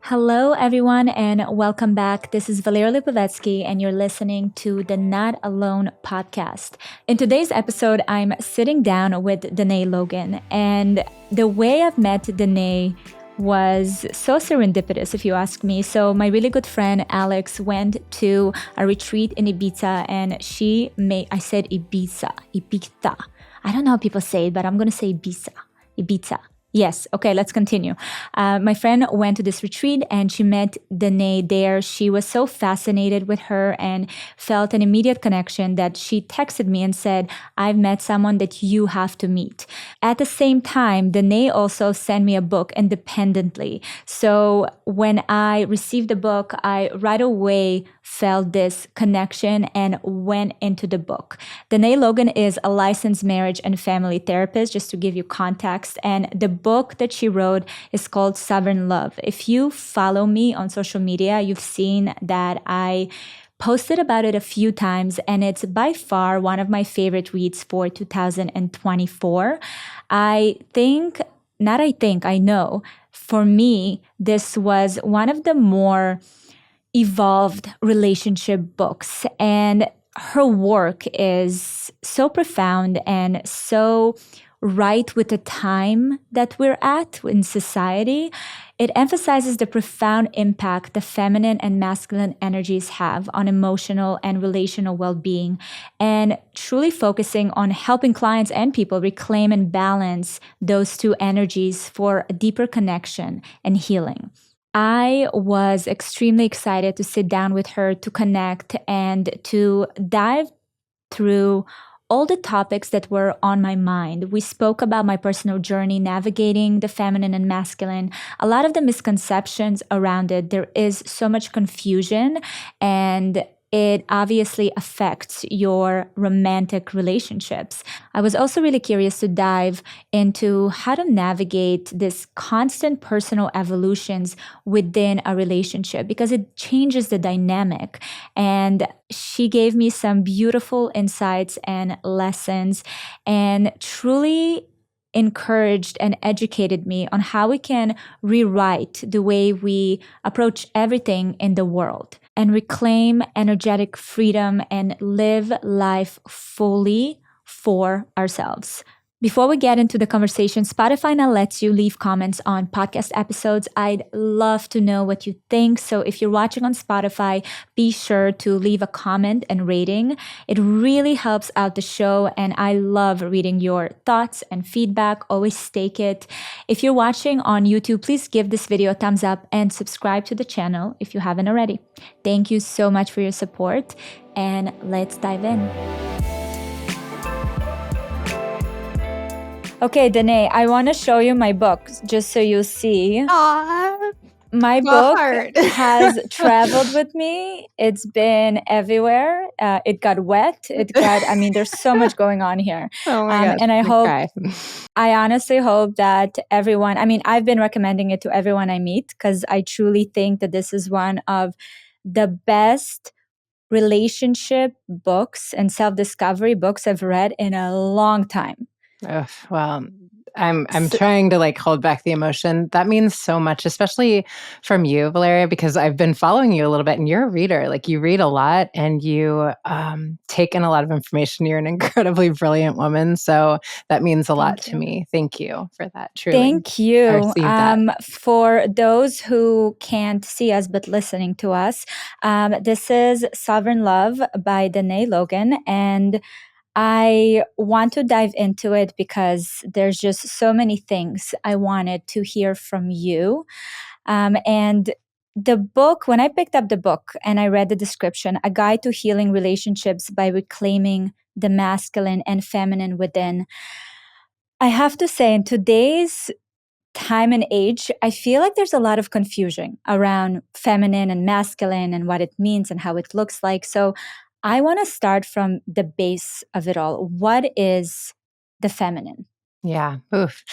Hello, everyone, and welcome back. This is Valeria Lipovetsky, and you're listening to the Not Alone podcast. In today's episode, I'm sitting down with Dené Logan, and the way I've met Dené was so serendipitous, if you ask me. So my really good friend Alex went to a retreat in Ibiza, and I said Ibiza. I don't know how people say it, but I'm going to say Ibiza. Yes. Okay, let's continue. My friend went to this retreat and she met Dené there. She was so fascinated with her and felt an immediate connection that she texted me and said, I've met someone that you have to meet. At the same time, Dené also sent me a book independently. So when I received the book, I right away felt this connection and went into the book. Dené Logan is a licensed marriage and family therapist, just to give you context. And the book that she wrote is called Sovereign Love. If you follow me on social media, you've seen that I posted about it a few times, and it's by far one of my favorite reads for 2024. I know, for me, this was one of the more evolved relationship books, and her work is so profound and so right with the time that we're at in society. It emphasizes the profound impact the feminine and masculine energies have on emotional and relational well-being, and truly focusing on helping clients and people reclaim and balance those two energies for a deeper connection and healing. I was extremely excited to sit down with her to connect and to dive through all the topics that were on my mind. We spoke about my personal journey navigating the feminine and masculine, a lot of the misconceptions around it. There is so much confusion, and it obviously affects your romantic relationships. I was also really curious to dive into how to navigate this constant personal evolutions within a relationship, because it changes the dynamic. And she gave me some beautiful insights and lessons, and truly encouraged and educated me on how we can rewrite the way we approach everything in the world and reclaim energetic freedom and live life fully for ourselves. Before we get into the conversation, Spotify now lets you leave comments on podcast episodes. I'd love to know what you think. So if you're watching on Spotify, be sure to leave a comment and rating. It really helps out the show, and I love reading your thoughts and feedback. Always take it. If you're watching on YouTube, please give this video a thumbs up and subscribe to the channel if you haven't already. Thank you so much for your support, and let's dive in. Okay, Dené, I want to show you my book just so you see. Aww, my book has traveled with me. It's been everywhere. It got wet. There's so much going on here. Oh my gosh, and I honestly hope that everyone, I've been recommending it to everyone I meet, because I truly think that this is one of the best relationship books and self-discovery books I've read in a long time. Well, I'm trying to hold back the emotion. That means so much, especially from you, Valeria, because I've been following you a little bit, and you're a reader. You read a lot, and you take in a lot of information. You're an incredibly brilliant woman, so that means a lot to me. Thank you for that. Truly, thank you. For those who can't see us but listening to us, this is Sovereign Love by Dené Logan, and I want to dive into it because there's just so many things I wanted to hear from you. And the book, when I picked up the book and I read the description, A Guide to Healing Relationships by Reclaiming the Masculine and Feminine Within, I have to say, in today's time and age, I feel like there's a lot of confusion around feminine and masculine and what it means and how it looks like. So I want to start from the base of it all. What is the feminine? Yeah. Oof.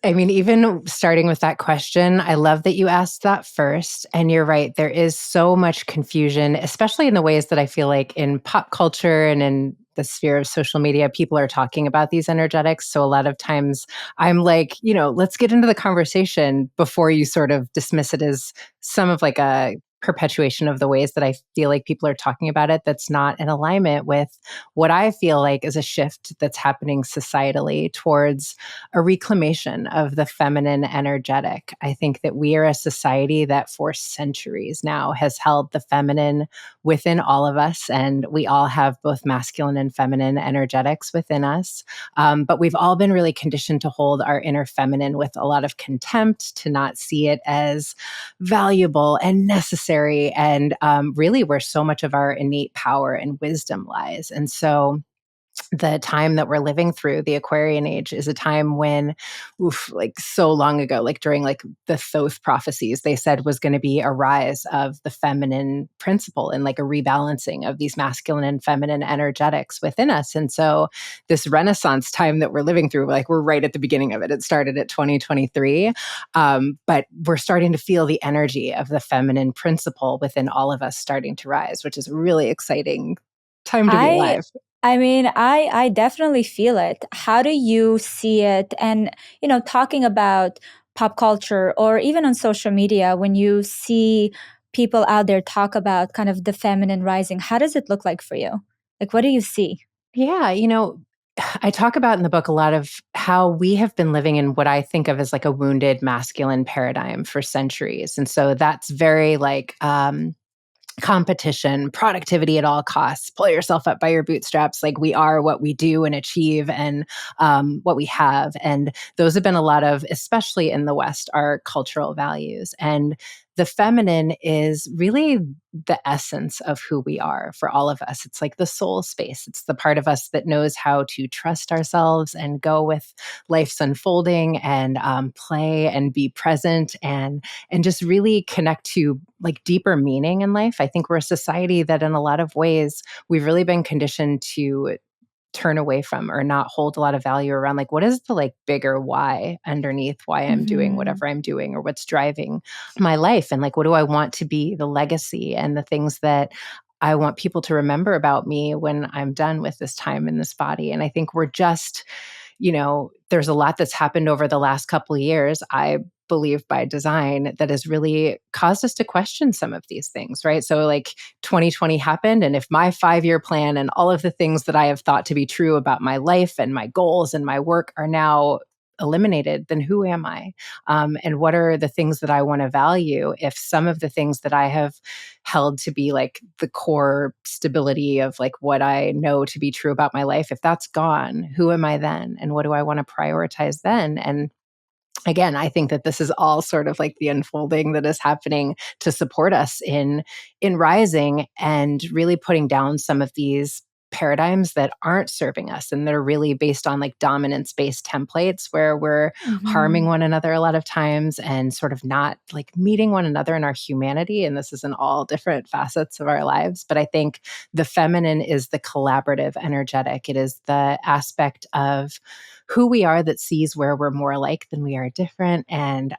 Even starting with that question, I love that you asked that first. And you're right. There is so much confusion, especially in the ways that I feel like in pop culture and in the sphere of social media, people are talking about these energetics. So a lot of times I'm like, let's get into the conversation before you sort of dismiss it as some of like a perpetuation of the ways that I feel like people are talking about it that's not in alignment with what I feel like is a shift that's happening societally towards a reclamation of the feminine energetic. I think that we are a society that for centuries now has held the feminine within all of us, and we all have both masculine and feminine energetics within us. But we've all been really conditioned to hold our inner feminine with a lot of contempt, to not see it as valuable and necessary, and really where so much of our innate power and wisdom lies. And so the time that we're living through, the Aquarian age, is a time when, like so long ago, like during like the Thoth prophecies, they said was going to be a rise of the feminine principle and like a rebalancing of these masculine and feminine energetics within us. And so this Renaissance time that we're living through, like we're right at the beginning of it. It started at 2023, but we're starting to feel the energy of the feminine principle within all of us starting to rise, which is a really exciting time to be alive. I mean, I definitely feel it. How do you see it? And, talking about pop culture or even on social media, when you see people out there talk about kind of the feminine rising, how does it look like for you? Like, what do you see? Yeah, I talk about in the book a lot of how we have been living in what I think of as like a wounded masculine paradigm for centuries. And so that's very like, competition, productivity at all costs, pull yourself up by your bootstraps. Like we are what we do and achieve and what we have. And those have been a lot of, especially in the West, our cultural values. And the feminine is really the essence of who we are for all of us. It's like the soul space. It's the part of us that knows how to trust ourselves and go with life's unfolding and play and be present and just really connect to like deeper meaning in life. I think we're a society that in a lot of ways, we've really been conditioned to turn away from or not hold a lot of value around like what is the like bigger why underneath why I'm doing whatever I'm doing or what's driving my life, and like what do I want to be the legacy and the things that I want people to remember about me when I'm done with this time in this body. And I think we're just, there's a lot that's happened over the last couple of years, I believe by design, that has really caused us to question some of these things, right? So like 2020 happened, and if my 5-year plan and all of the things that I have thought to be true about my life and my goals and my work are now eliminated, then who am I? And what are the things that I want to value if some of the things that I have held to be like the core stability of like what I know to be true about my life, if that's gone, who am I then? And what do I want to prioritize then? And again, I think that this is all sort of like the unfolding that is happening to support us in rising and really putting down some of these paradigms that aren't serving us and that are really based on like dominance-based templates where we're harming one another a lot of times and sort of not like meeting one another in our humanity. And this is in all different facets of our lives. But I think the feminine is the collaborative energetic. It is the aspect of who we are that sees where we're more alike than we are different. And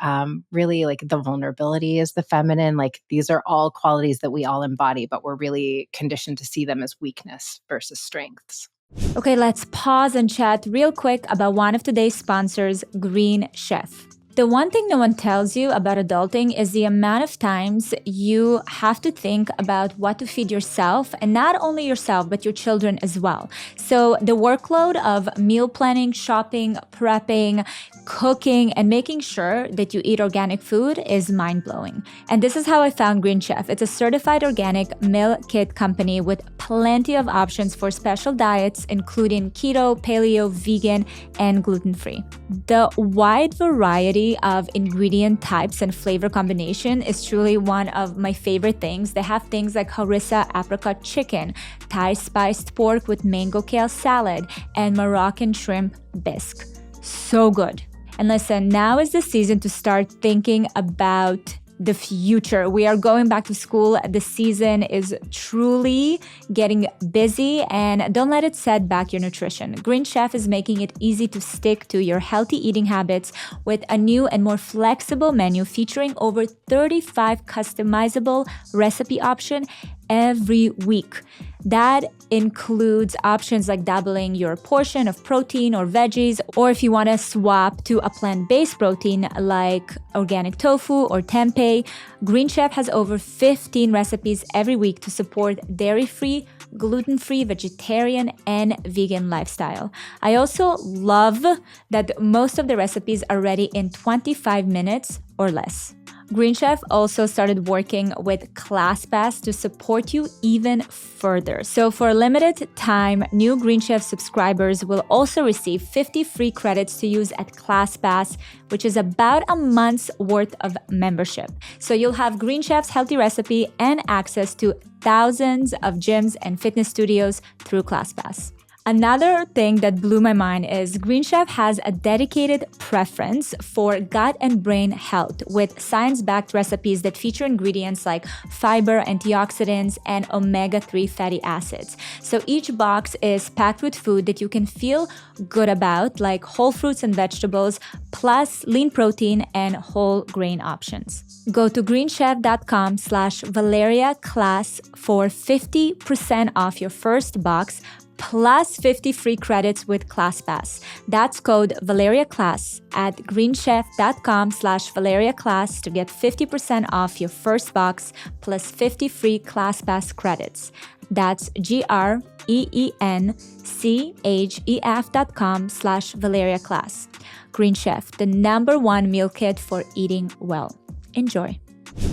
really like the vulnerability is the feminine. Like these are all qualities that we all embody, but we're really conditioned to see them as weakness versus strengths. Okay, let's pause and chat real quick about one of today's sponsors, Green Chef. The one thing no one tells you about adulting is the amount of times you have to think about what to feed yourself, and not only yourself, but your children as well. So the workload of meal planning, shopping, prepping, cooking, and making sure that you eat organic food is mind-blowing. And this is how I found Green Chef. It's a certified organic meal kit company with plenty of options for special diets, including keto, paleo, vegan, and gluten-free. The wide variety of ingredient types and flavor combination is truly one of my favorite things. They have things like harissa apricot chicken, Thai spiced pork with mango kale salad, and Moroccan shrimp bisque. So good. And listen, now is the season to start thinking about the future. We are going back to school. The season is truly getting busy, and don't let it set back your nutrition. Green Chef is making it easy to stick to your healthy eating habits with a new and more flexible menu featuring over 35 customizable recipe options every week. That includes options like doubling your portion of protein or veggies, or if you want to swap to a plant-based protein like organic tofu or tempeh. Green Chef has over 15 recipes every week to support dairy-free, gluten-free, vegetarian, and vegan lifestyle. I also love that most of the recipes are ready in 25 minutes or less. Green Chef also started working with ClassPass to support you even further. So for a limited time, new Green Chef subscribers will also receive 50 free credits to use at ClassPass, which is about a month's worth of membership. So you'll have Green Chef's healthy recipe and access to thousands of gyms and fitness studios through ClassPass. Another thing that blew my mind is Green Chef has a dedicated preference for gut and brain health with science-backed recipes that feature ingredients like fiber, antioxidants, and omega-3 fatty acids. So each box is packed with food that you can feel good about, like whole fruits and vegetables, plus lean protein and whole grain options. Go to greenchef.com/ValeriaClass for 50% off your first box, plus 50 free credits with ClassPass. That's code ValeriaClass at greenchef.com/ValeriaClass to get 50% off your first box plus 50 free ClassPass credits. That's GREENCHEF.com/ValeriaClass. Green Chef, the #1 meal kit for eating well. Enjoy.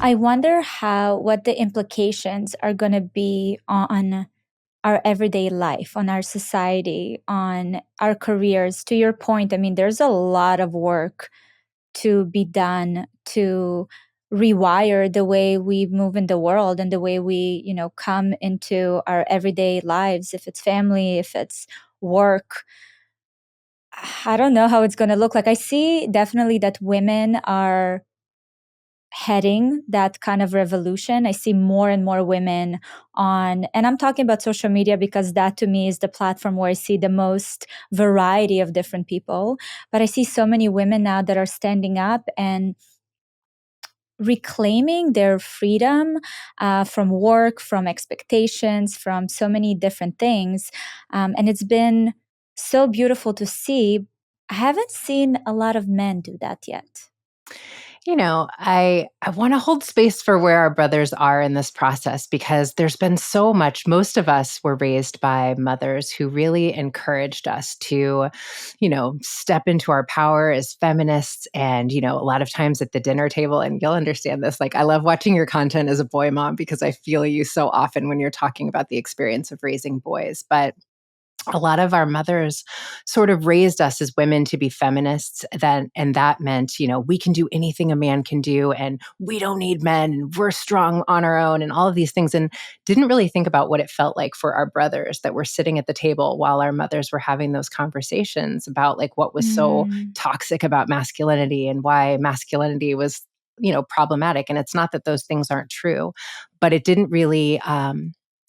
I wonder what the implications are going to be on our everyday life, on our society, on our careers. To your point, I mean, there's a lot of work to be done to rewire the way we move in the world and the way we, come into our everyday lives, if it's family, if it's work. I don't know how it's going to look like. I see definitely that women are heading that kind of revolution. I see more and more women on, and I'm talking about social media because that to me is the platform where I see the most variety of different people. But I see so many women now that are standing up and reclaiming their freedom from work, from expectations, from so many different things. And it's been so beautiful to see. I haven't seen a lot of men do that yet. I want to hold space for where our brothers are in this process because there's been so much. Most of us were raised by mothers who really encouraged us to, step into our power as feminists. And, a lot of times at the dinner table, and you'll understand this, like I love watching your content as a boy mom because I feel you so often when you're talking about the experience of raising boys. But a lot of our mothers sort of raised us as women to be feminists, and that meant, we can do anything a man can do, and we don't need men, and we're strong on our own, and all of these things, and didn't really think about what it felt like for our brothers that were sitting at the table while our mothers were having those conversations about like what was so toxic about masculinity and why masculinity was, problematic. And it's not that those things aren't true, but it didn't really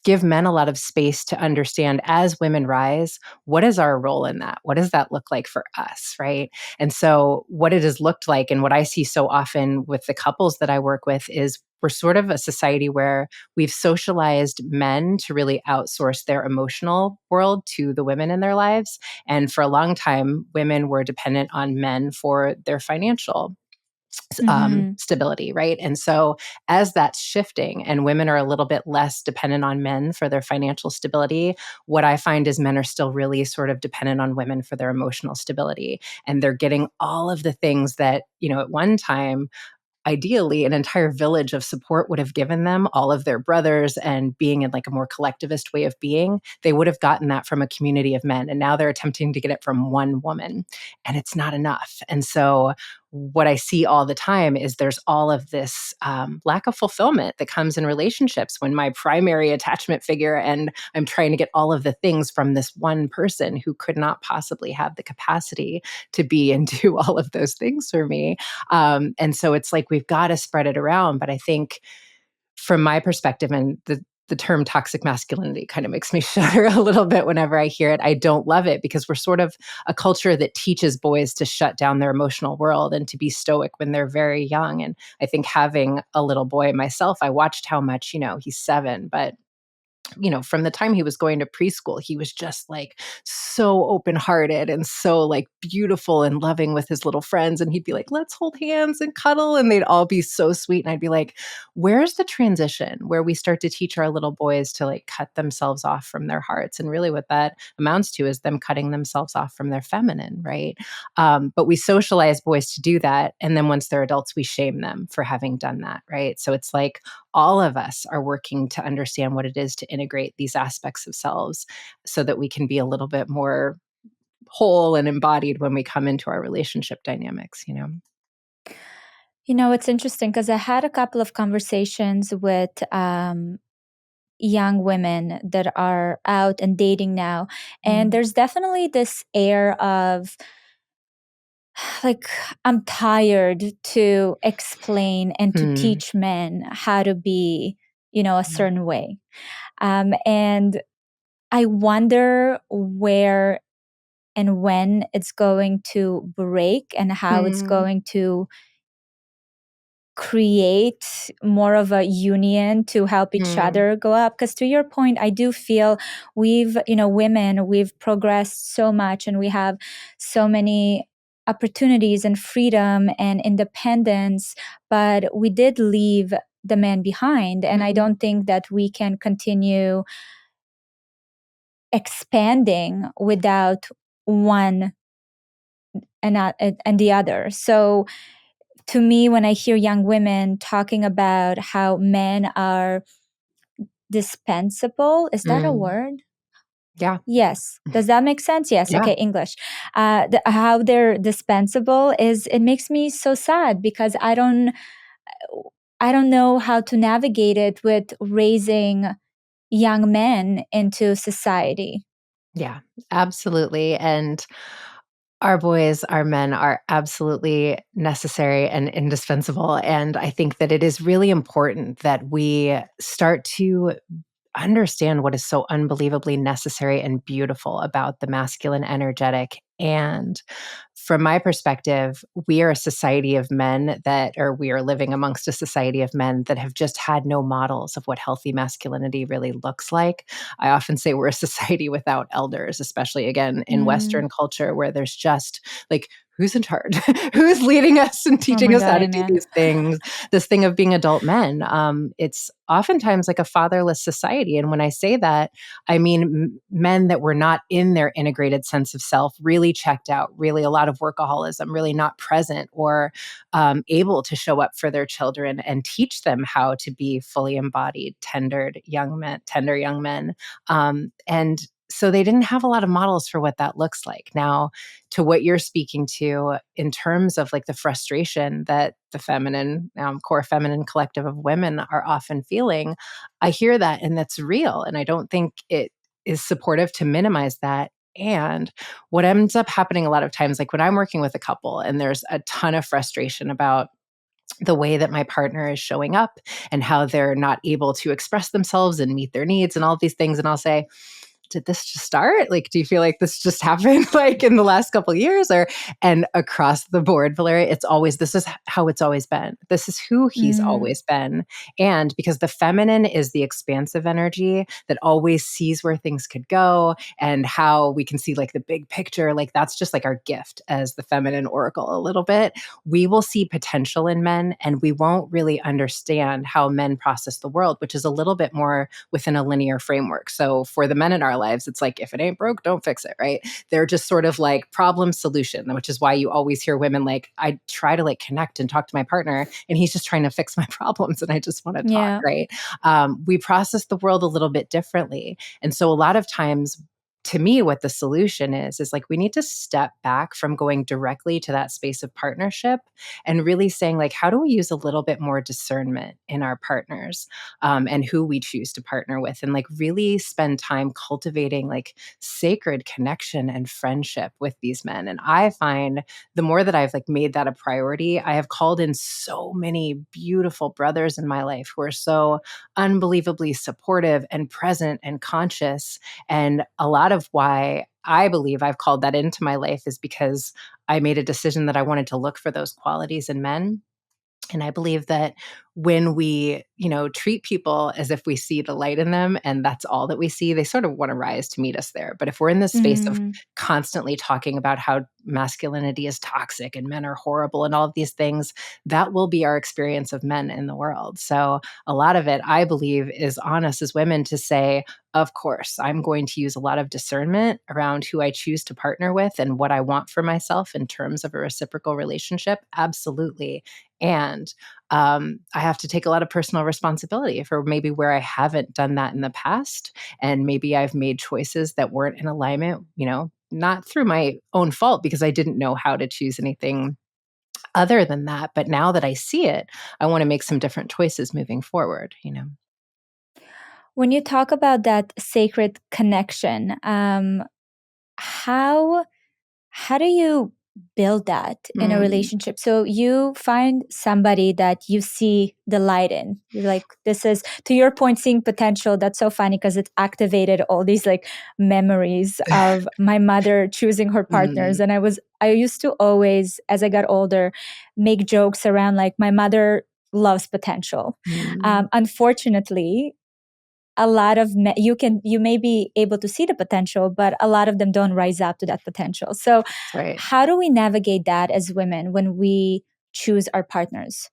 give men a lot of space to understand as women rise, what is our role in that? What does that look like for us, right? And so what it has looked like and what I see so often with the couples that I work with is we're sort of a society where we've socialized men to really outsource their emotional world to the women in their lives. And for a long time, women were dependent on men for their financial stability, right? And so as that's shifting and women are a little bit less dependent on men for their financial stability, what I find is men are still really sort of dependent on women for their emotional stability. And they're getting all of the things that, at one time, ideally an entire village of support would have given them, all of their brothers, and being in like a more collectivist way of being, they would have gotten that from a community of men. And now they're attempting to get it from one woman, and it's not enough. And so what I see all the time is there's all of this lack of fulfillment that comes in relationships when my primary attachment figure and I'm trying to get all of the things from this one person who could not possibly have the capacity to be and do all of those things for me. And so it's like we've got to spread it around. But I think from my perspective, and the term toxic masculinity kind of makes me shudder a little bit whenever I hear it. I don't love it because we're sort of a culture that teaches boys to shut down their emotional world and to be stoic when they're very young. And I think having a little boy myself, I watched how much, he's 7, but from the time he was going to preschool, he was just like so open-hearted and so like beautiful and loving with his little friends. And he'd be like, let's hold hands and cuddle. And they'd all be so sweet. And I'd be like, where's the transition where we start to teach our little boys to like cut themselves off from their hearts? And really what that amounts to is them cutting themselves off from their feminine, right? But we socialize boys to do that. And then once they're adults, we shame them for having done that, right? So it's like all of us are working to understand what it is to integrate these aspects of selves so that we can be a little bit more whole and embodied when we come into our relationship dynamics, It's interesting because I had a couple of conversations with young women that are out and dating now. And there's definitely this air of like, I'm tired to explain and to teach men how to be, a certain way. And I wonder where and when it's going to break and how it's going to create more of a union to help each other go up. Because to your point, I do feel women, we've progressed so much and we have so many opportunities and freedom and independence, but we did leave the man behind. And I don't think that we can continue expanding without one and the other. So to me, when I hear young women talking about how men are dispensable, is that a word? Yeah. Yes. Does that make sense? Yes. Yeah. Okay. English. How they're dispensable it makes me so sad because I don't know how to navigate it with raising young men into society. Yeah, absolutely. And our boys, our men are absolutely necessary and indispensable. And I think that it is really important that we start to understand what is so unbelievably necessary and beautiful about the masculine energetic. And from my perspective, we are a society of men or we are living amongst a society of men that have just had no models of what healthy masculinity really looks like. I often say we're a society without elders, especially again in Western culture where there's just like, who's in charge? Who's leading us and Oh teaching my us how God, to do amen. these things? This thing of being adult men. It's oftentimes like a fatherless society. And when I say that, I mean men that were not in their integrated sense of self, really checked out, really a lot of workaholism, really not present or able to show up for their children and teach them how to be fully embodied, tender young men. And so they didn't have a lot of models for what that looks like. Now, to what you're speaking to in terms of like the frustration that the feminine, core feminine collective of women are often feeling, I hear that and that's real. And I don't think it is supportive to minimize that. And what ends up happening a lot of times, like when I'm working with a couple and there's a ton of frustration about the way that my partner is showing up and how they're not able to express themselves and meet their needs and all of these things. And I'll say, did this just start? Like, do you feel like this just happened like in the last couple of years and across the board, Valeria, this is how it's always been. This is who he's always been. And because the feminine is the expansive energy that always sees where things could go and how we can see like the big picture, like that's just like our gift as the feminine oracle a little bit. We will see potential in men and we won't really understand how men process the world, which is a little bit more within a linear framework. So for the men in our lives, it's like, if it ain't broke, don't fix it, right? They're just sort of like problem solution, which is why you always hear women like, I try to like connect and talk to my partner and he's just trying to fix my problems and I just want to talk, right? We process the world a little bit differently. And so a lot of times, to me, what the solution is like we need to step back from going directly to that space of partnership and really saying like, how do we use a little bit more discernment in our partners and who we choose to partner with, and like really spend time cultivating like sacred connection and friendship with these men. And I find the more that I've like made that a priority, I have called in so many beautiful brothers in my life who are so unbelievably supportive and present and conscious. And a lot of why I believe I've called that into my life is because I made a decision that I wanted to look for those qualities in men. And I believe that when we, treat people as if we see the light in them and that's all that we see, they sort of want to rise to meet us there. But if we're in this space of Mm. constantly talking about how masculinity is toxic and men are horrible and all of these things, that will be our experience of men in the world. So a lot of it, I believe, is on us as women to say, of course, I'm going to use a lot of discernment around who I choose to partner with and what I want for myself in terms of a reciprocal relationship. Absolutely. And I have to take a lot of personal responsibility for maybe where I haven't done that in the past. And maybe I've made choices that weren't in alignment, not through my own fault because I didn't know how to choose anything other than that. But now that I see it, I want to make some different choices moving forward. When you talk about that sacred connection, how do you build that in a Mm, relationship? So you find somebody that you see the light in. You're like, this is, to your point, seeing potential. That's so funny because it activated all these like memories of my mother choosing her partners. mm, And I used to always, as I got older, make jokes around like my mother loves potential. mm. Unfortunately, a lot of you may be able to see the potential, but a lot of them don't rise up to that potential. So That's right. how do we navigate that as women when we choose our partners?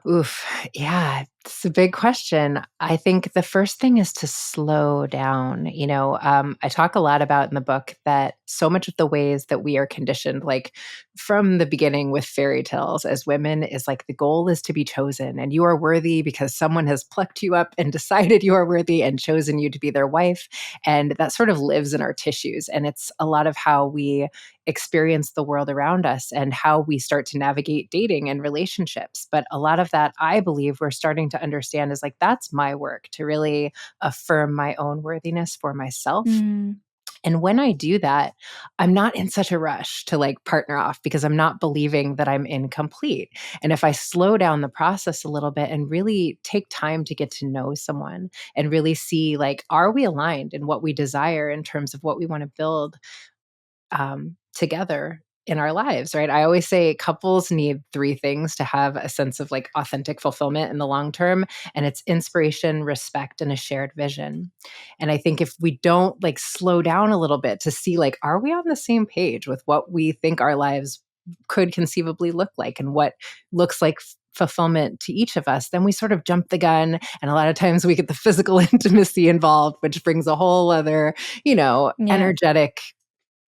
Oof. Yeah, it's a big question. I think the first thing is to slow down. I talk a lot about in the book that so much of the ways that we are conditioned, like from the beginning with fairy tales as women, is like the goal is to be chosen and you are worthy because someone has plucked you up and decided you are worthy and chosen you to be their wife. And that sort of lives in our tissues. And it's a lot of how we experience the world around us and how we start to navigate dating and relationships. But a lot of that, I believe, we're starting to understand is like, that's my work to really affirm my own worthiness for myself. Mm, And when I do that, I'm not in such a rush to like partner off because I'm not believing that I'm incomplete. And if I slow down the process a little bit and really take time to get to know someone and really see, like, are we aligned in what we desire in terms of what we want to build together in our lives, right? I always say couples need three things to have a sense of like authentic fulfillment in the long term. And it's inspiration, respect, and a shared vision. And I think if we don't like slow down a little bit to see, like, are we on the same page with what we think our lives could conceivably look like and what looks like fulfillment to each of us, then we sort of jump the gun. And a lot of times we get the physical intimacy involved, which brings a whole other, yeah. energetic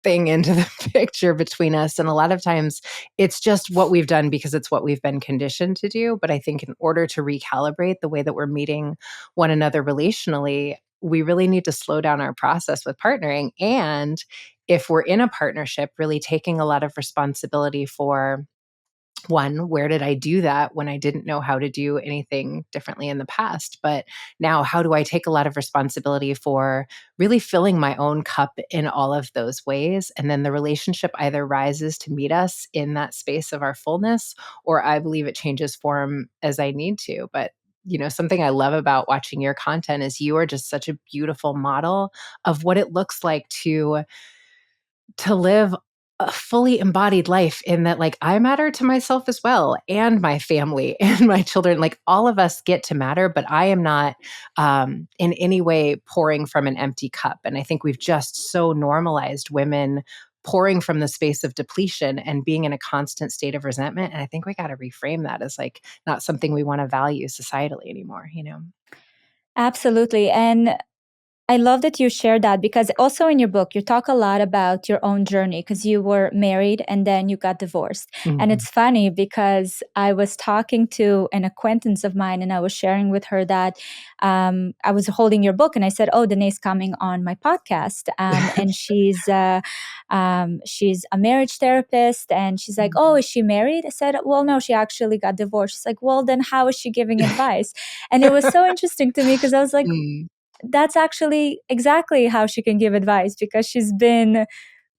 thing into the picture between us. And a lot of times it's just what we've done because it's what we've been conditioned to do. But I think in order to recalibrate the way that we're meeting one another relationally, we really need to slow down our process with partnering. And if we're in a partnership, really taking a lot of responsibility for one, where did I do that when I didn't know how to do anything differently in the past? But now, how do I take a lot of responsibility for really filling my own cup in all of those ways? And then the relationship either rises to meet us in that space of our fullness, or I believe it changes form as I need to. But something I love about watching your content is you are just such a beautiful model of what it looks like to live a fully embodied life in that, like, I matter to myself as well and my family and my children, like all of us get to matter, but I am not in any way pouring from an empty cup. And I think we've just so normalized women pouring from the space of depletion and being in a constant state of resentment. And I think we got to reframe that as like not something we want to value societally anymore. Absolutely. And I love that you shared that because also in your book, you talk a lot about your own journey because you were married and then you got divorced. And Mhm. it's funny because I was talking to an acquaintance of mine and I was sharing with her that I was holding your book and I said, "Oh, Dené's coming on my podcast." And she's a marriage therapist. And she's like, "Oh, is she married?" I said, "Well, no, she actually got divorced." She's like, "Well, then how is she giving advice?" And it was so interesting to me because I was like, Mm. that's actually exactly how she can give advice because she's been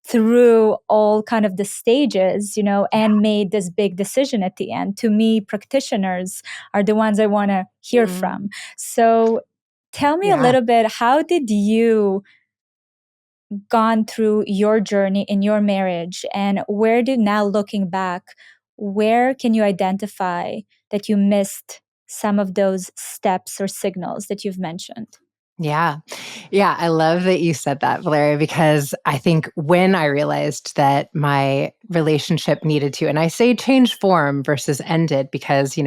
through all kind of the stages, and made this big decision at the end. To me, practitioners are the ones I want to hear Mm. from. So tell me a Yeah. little bit, how did you gone through your journey in your marriage, and now looking back, where can you identify that you missed some of those steps or signals that you've mentioned. Yeah. Yeah. I love that you said that, Valeria, because I think when I realized that my relationship needed to, and I say change form versus ended because,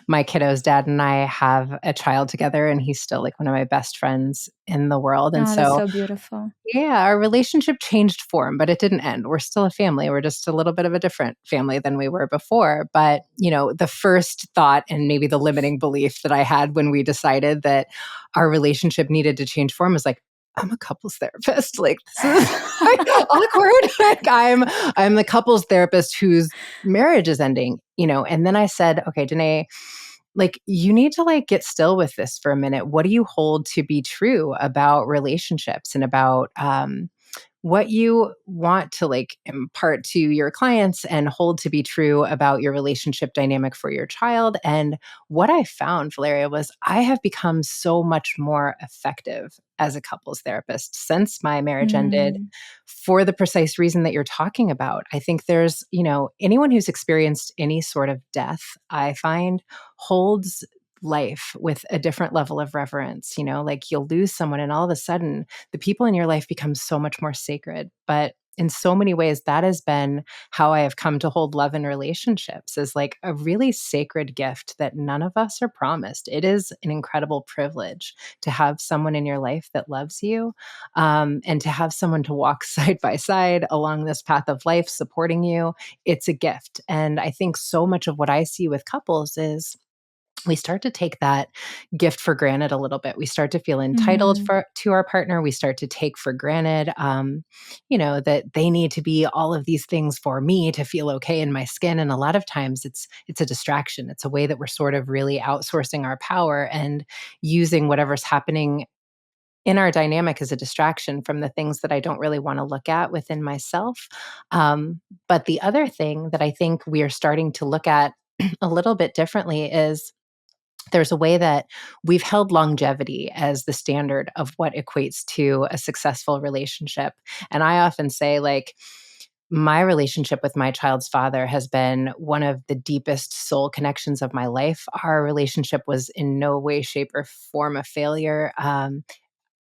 my kiddo's dad and I have a child together and he's still like one of my best friends in the world. And Oh, that's so so beautiful. yeah, our relationship changed form, but it didn't end. We're still a family. We're just a little bit of a different family than we were before. But, the first thought and maybe the limiting belief that I had when we decided that our relationship needed to change form was like, I'm a couples therapist. Like this is like, awkward. Like I'm the couples therapist whose marriage is ending, and then I said, okay, Dené, like you need to like get still with this for a minute. What do you hold to be true about relationships and about what you want to like impart to your clients and hold to be true about your relationship dynamic for your child? And what I found, Valeria, was I have become so much more effective as a couples therapist since my marriage ended Mm, for the precise reason that you're talking about. I think there's, anyone who's experienced any sort of death, I find holds life with a different level of reverence. Like you'll lose someone and all of a sudden the people in your life become so much more sacred. But in so many ways, that has been how I have come to hold love in relationships as like a really sacred gift that none of us are promised. It is an incredible privilege to have someone in your life that loves you, and to have someone to walk side by side along this path of life supporting you. It's a gift. And I think so much of what I see with couples is we start to take that gift for granted a little bit. We start to feel entitled mm-hmm. to our partner. We start to take for granted, that they need to be all of these things for me to feel okay in my skin. And a lot of times, it's a distraction. It's a way that we're sort of really outsourcing our power and using whatever's happening in our dynamic as a distraction from the things that I don't really want to look at within myself. But the other thing that I think we are starting to look at a little bit differently is there's a way that we've held longevity as the standard of what equates to a successful relationship. And I often say, like, my relationship with my child's father has been one of the deepest soul connections of my life. Our relationship was in no way, shape, or form a failure.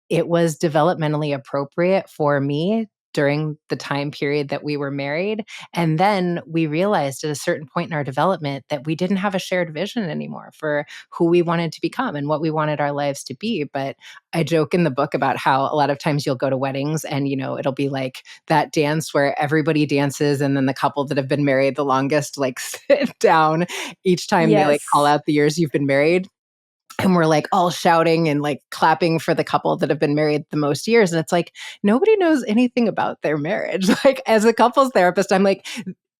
It was developmentally appropriate for me during the time period that we were married. And then we realized at a certain point in our development that we didn't have a shared vision anymore for who we wanted to become and what we wanted our lives to be. But I joke in the book about how a lot of times you'll go to weddings and, it'll be like that dance where everybody dances and then the couple that have been married the longest, like sit down each time they like call Yes. out the years you've been married, and we're like all shouting and like clapping for the couple that have been married the most years. And it's like, nobody knows anything about their marriage. Like, as a couples therapist, I'm like,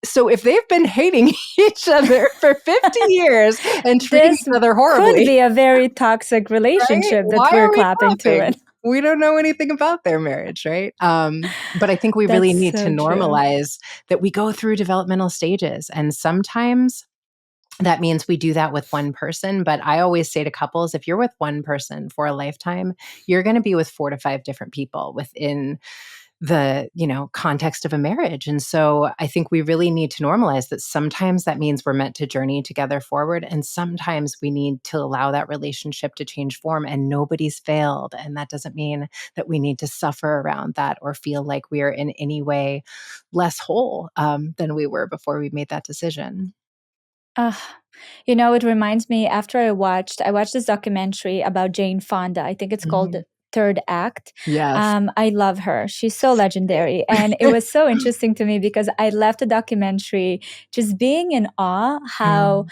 so if they've been hating each other for 50 years and treating This each other could horribly, be a very toxic right? relationship that Why we're are we clapping to clapping? it. We don't know anything about their marriage, right? But I think we really That's need to so true. normalize that we go through developmental stages. And sometimes that means we do that with one person. But I always say to couples, if you're with one person for a lifetime, you're going to be with 4 to 5 different people within the, context of a marriage. And so I think we really need to normalize that sometimes that means we're meant to journey together forward. And sometimes we need to allow that relationship to change form, and nobody's failed. And that doesn't mean that we need to suffer around that or feel like we are in any way less whole, than we were before we made that decision. Uh, it reminds me after I watched this documentary about Jane Fonda. I think it's called Mhm. The Third Act. Yes. I love her. She's so legendary. And it was so interesting to me because I left the documentary just being in awe how Mm,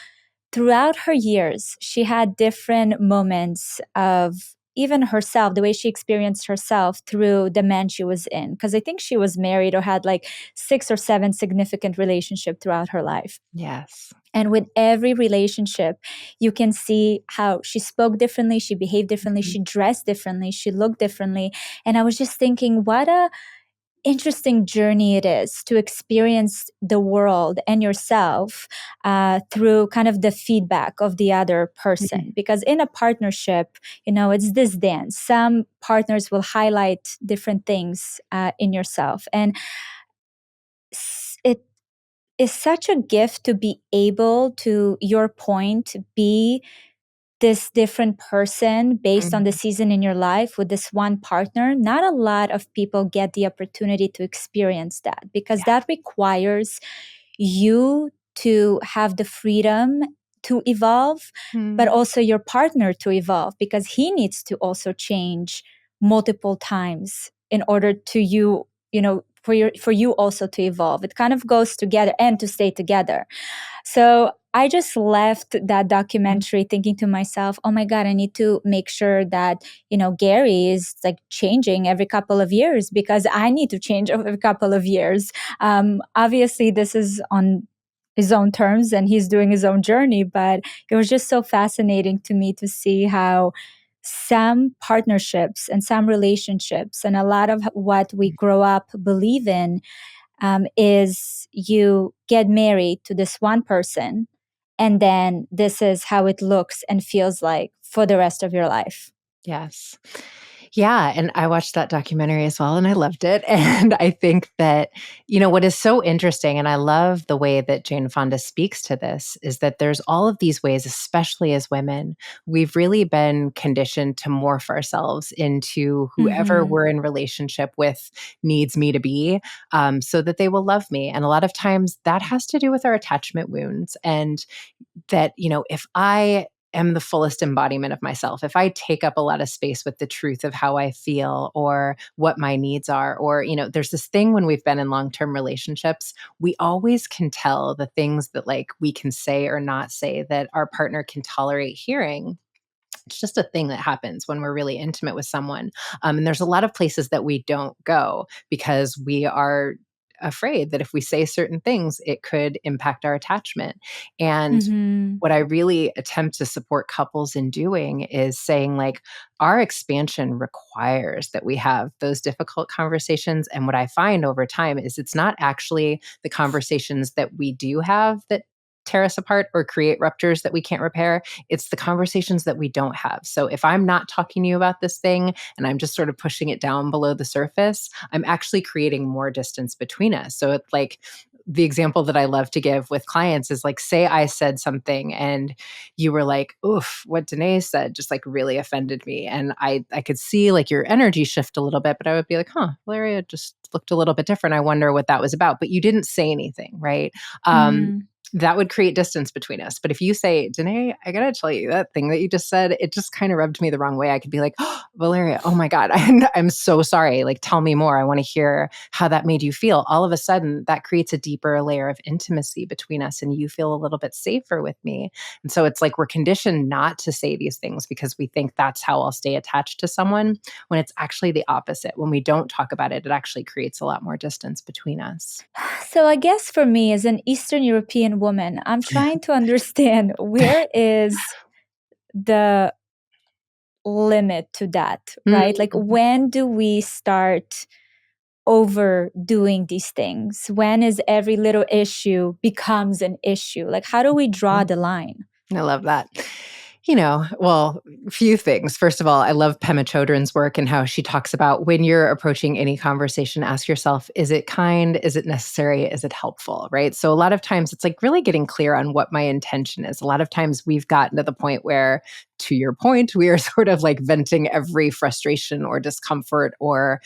throughout her years, she had different moments of even herself, the way she experienced herself through the man she was in. Because I think she was married or had like 6 or 7 significant relationships throughout her life. yes. And with every relationship, you can see how she spoke differently, she behaved differently, Mhm. she dressed differently, she looked differently. And I was just thinking, what a interesting journey it is to experience the world and yourself through kind of the feedback of the other person. Mhm. Because in a partnership, it's this dance. Some partners will highlight different things in yourself. And it is such a gift to be able to, your point, be this different person based on the Mhm. season in your life with this one partner, not a lot of people get the opportunity to experience that, because Yeah. that requires you to have the freedom to evolve, but Mm. also your partner to evolve, because he needs to also change multiple times in order to for you also to evolve. It kind of goes together and to stay together. So I just left that documentary thinking to myself, oh my God, I need to make sure that, Gary is like changing every couple of years, because I need to change every couple of years. Obviously, this is on his own terms and he's doing his own journey, but it was just so fascinating to me to see how some partnerships and some relationships and a lot of what we grow up believe in is you get married to this one person, and then this is how it looks and feels like for the rest of your life. Yes. Yeah, and I watched that documentary as well, and I loved it. And I think that, what is so interesting, and I love the way that Jane Fonda speaks to this, is that there's all of these ways, especially as women, we've really been conditioned to morph ourselves into whoever Mm-hmm. we're in relationship with needs me to be, so that they will love me. And a lot of times that has to do with our attachment wounds. And that, if I am the fullest embodiment of myself, if I take up a lot of space with the truth of how I feel or what my needs are, or, there's this thing when we've been in long term relationships, we always can tell the things that like we can say or not say that our partner can tolerate hearing. It's just a thing that happens when we're really intimate with someone. And there's a lot of places that we don't go because we are afraid that if we say certain things, it could impact our attachment. And Mm-hmm. what I really attempt to support couples in doing is saying, like, our expansion requires that we have those difficult conversations. And what I find over time is it's not actually the conversations that we do have that tear us apart or create ruptures that we can't repair. It's the conversations that we don't have. So if I'm not talking to you about this thing and I'm just sort of pushing it down below the surface, I'm actually creating more distance between us. So it's like, the example that I love to give with clients is like, say I said something and you were like, oof, what Dené said just like really offended me. And I could see like your energy shift a little bit, but I would be like, huh, Valeria just looked a little bit different. I wonder what that was about. But you didn't say anything, right? Um, Mm-hmm. that would create distance between us. But if you say, Dené, I gotta tell you, that thing that you just said, it just kind of rubbed me the wrong way. I could be like, oh, Valeria, oh my God, I'm so sorry. Like, tell me more. I want to hear how that made you feel. All of a sudden, that creates a deeper layer of intimacy between us, and you feel a little bit safer with me. And so it's like we're conditioned not to say these things because we think that's how I'll stay attached to someone, when it's actually the opposite. When we don't talk about it, it actually creates a lot more distance between us. So I guess for me as an Eastern European woman, I'm trying to understand where is the limit to that, right? Like, Mhm. when do we start overdoing these things? When is every little issue becomes an issue? Like, how do we draw the line? I love that. Well, a few things. First of all, I love Pema Chodron's work and how she talks about when you're approaching any conversation, ask yourself, is it kind? Is it necessary? Is it helpful? Right? So a lot of times it's like really getting clear on what my intention is. A lot of times we've gotten to the point where, to your point, we are sort of like venting every frustration or discomfort or,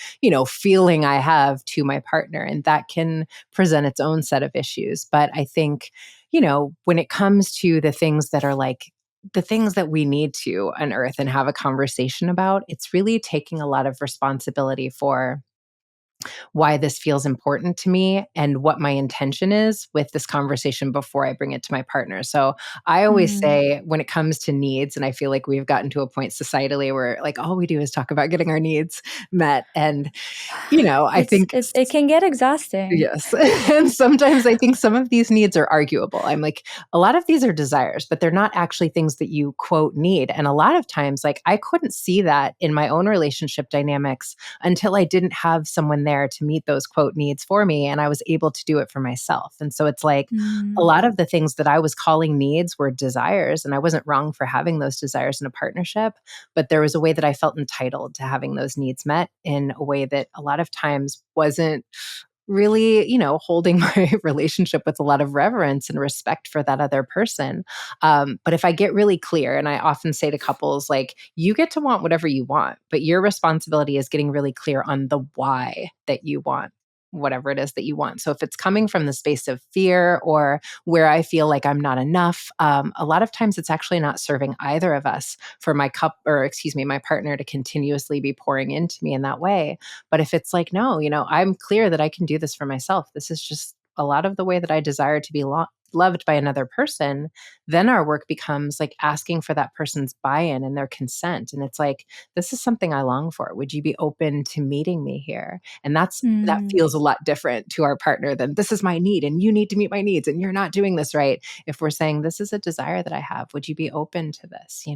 feeling I have to my partner. And that can present its own set of issues. But I think, when it comes to the things that are like the things that we need to unearth and have a conversation about, it's really taking a lot of responsibility for why this feels important to me and what my intention is with this conversation before I bring it to my partner. So I always Mm. say, when it comes to needs, and I feel like we've gotten to a point societally where like all we do is talk about getting our needs met. And, I think It can get exhausting. yes. And sometimes I think some of these needs are arguable. I'm like, a lot of these are desires, but they're not actually things that you quote need. And a lot of times, like, I couldn't see that in my own relationship dynamics until I didn't have someone there to meet those quote needs for me. And I was able to do it for myself. And so it's like a Mm. lot of the things that I was calling needs were desires. And I wasn't wrong for having those desires in a partnership, but there was a way that I felt entitled to having those needs met in a way that a lot of times wasn't really, holding my relationship with a lot of reverence and respect for that other person. But if I get really clear, and I often say to couples, like, you get to want whatever you want, but your responsibility is getting really clear on the why that you want whatever it is that you want. So if it's coming from the space of fear or where I feel like I'm not enough, a lot of times it's actually not serving either of us for my partner to continuously be pouring into me in that way. But if it's like, no, I'm clear that I can do this for myself. This is just a lot of the way that I desire to be loved by another person. Then our work becomes like asking for that person's buy-in and their consent. And it's like, this is something I long for. Would you be open to meeting me here? And that Mm. feels a lot different to our partner than this is my need and you need to meet my needs and you're not doing this right. If we're saying this is a desire that I have, would you be open to this?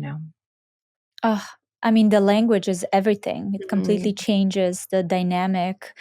Ugh, I mean, the language is everything. It completely Mm. changes the dynamic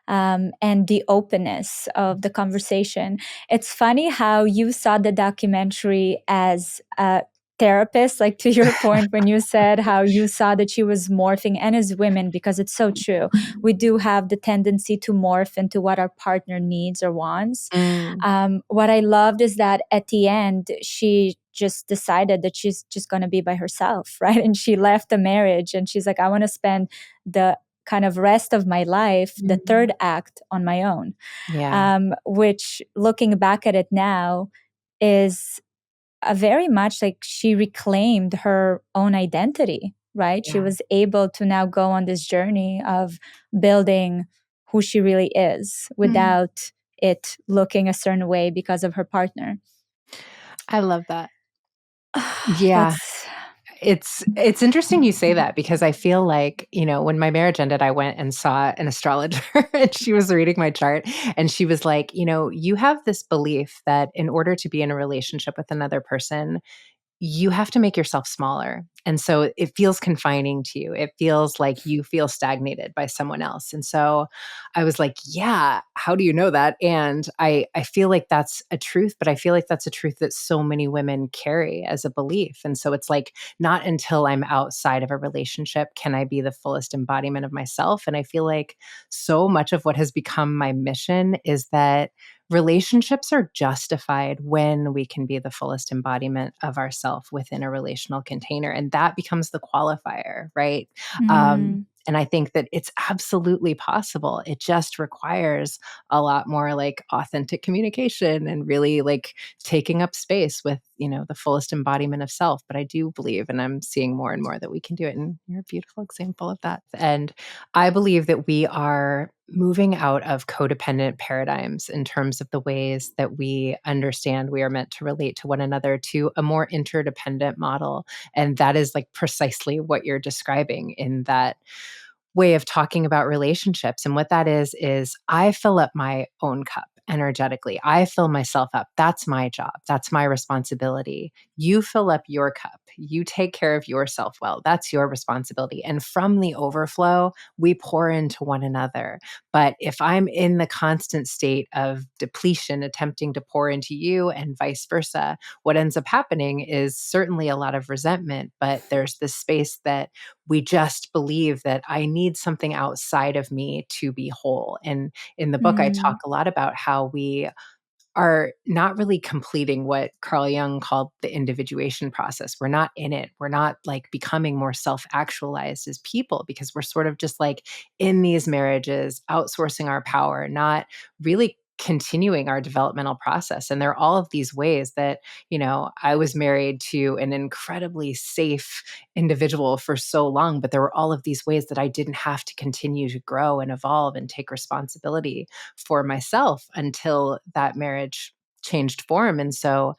and the openness of the conversation. It's funny how you saw the documentary as a therapist, like to your point when you said how you saw that she was morphing, and as women, because it's so true. We do have the tendency to morph into what our partner needs or wants. Mm. What I loved is that at the end, she just decided that she's just going to be by herself, right? And she left the marriage and she's like, I want to spend the kind of rest of my life, the third act, on my own. Yeah. Which, looking back at it now, is a very much like she reclaimed her own identity, right? She Yeah. was able to now go on this journey of building who she really is Mm. without it looking a certain way because of her partner. I love that. Yeah. That's It's interesting you say that because I feel like, when my marriage ended, I went and saw an astrologer and she was reading my chart and she was like, you have this belief that in order to be in a relationship with another person, you have to make yourself smaller. And so it feels confining to you. It feels like you feel stagnated by someone else. And so I was like, yeah, how do you know that? And I feel like that's a truth, but I feel like that's a truth that so many women carry as a belief. And so it's like, not until I'm outside of a relationship can I be the fullest embodiment of myself. And I feel like so much of what has become my mission is that relationships are justified when we can be the fullest embodiment of ourself within a relational container. And that becomes the qualifier, right? mm, And I think that it's absolutely possible. It just requires a lot more like authentic communication and really like taking up space with, the fullest embodiment of self. But I do believe, and I'm seeing more and more that we can do it. And you're a beautiful example of that. And I believe that we are moving out of codependent paradigms in terms of the ways that we understand we are meant to relate to one another to a more interdependent model. And that is like precisely what you're describing in that way of talking about relationships. And what that is I fill up my own cup energetically. I fill myself up. That's my job. That's my responsibility. You fill up your cup. You take care of yourself well. That's your responsibility. And from the overflow, we pour into one another. But if I'm in the constant state of depletion, attempting to pour into you and vice versa, what ends up happening is certainly a lot of resentment, but there's this space that we just believe that I need something outside of me to be whole. And in the book, I talk mm, a lot about how we are not really completing what Carl Jung called the individuation process. We're not in it. We're not like becoming more self actualized as people because we're sort of just like in these marriages, outsourcing our power, not really continuing our developmental process. And there are all of these ways that, I was married to an incredibly safe individual for so long, but there were all of these ways that I didn't have to continue to grow and evolve and take responsibility for myself until that marriage changed form. And so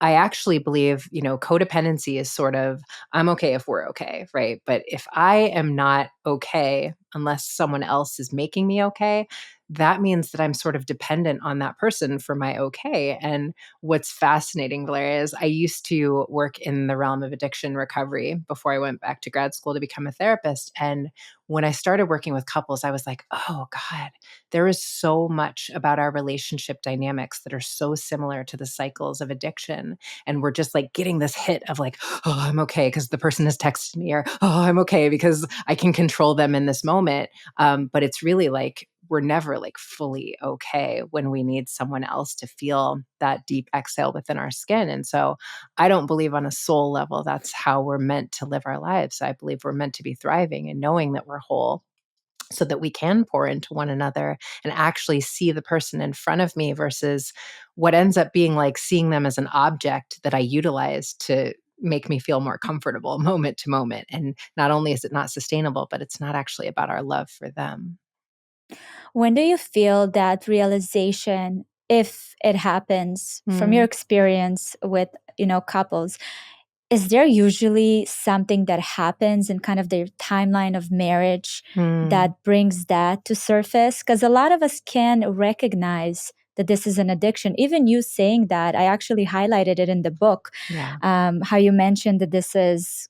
I actually believe, codependency is sort of, I'm okay if we're okay, right? But if I am not okay unless someone else is making me okay, that means that I'm sort of dependent on that person for my okay. And what's fascinating, Valeria, is I used to work in the realm of addiction recovery before I went back to grad school to become a therapist. And when I started working with couples, I was like, oh God, there is so much about our relationship dynamics that are so similar to the cycles of addiction. And we're just like getting this hit of like, oh, I'm okay because the person has texted me, or oh, I'm okay because I can control them in this moment. But it's really like we're never like fully okay when we need someone else to feel that deep exhale within our skin. And so I don't believe on a soul level that's how we're meant to live our lives. I believe we're meant to be thriving and knowing that we're whole so that we can pour into one another and actually see the person in front of me versus what ends up being like seeing them as an object that I utilize to make me feel more comfortable moment to moment. And not only is it not sustainable, but it's not actually about our love for them. When do you feel that realization, if it happens from your experience with, couples, is there usually something that happens in kind of their timeline of marriage Mm. that brings that to surface? Because a lot of us can recognize that this is an addiction. Even you saying that, I actually highlighted it in the book, Yeah. how you mentioned that this is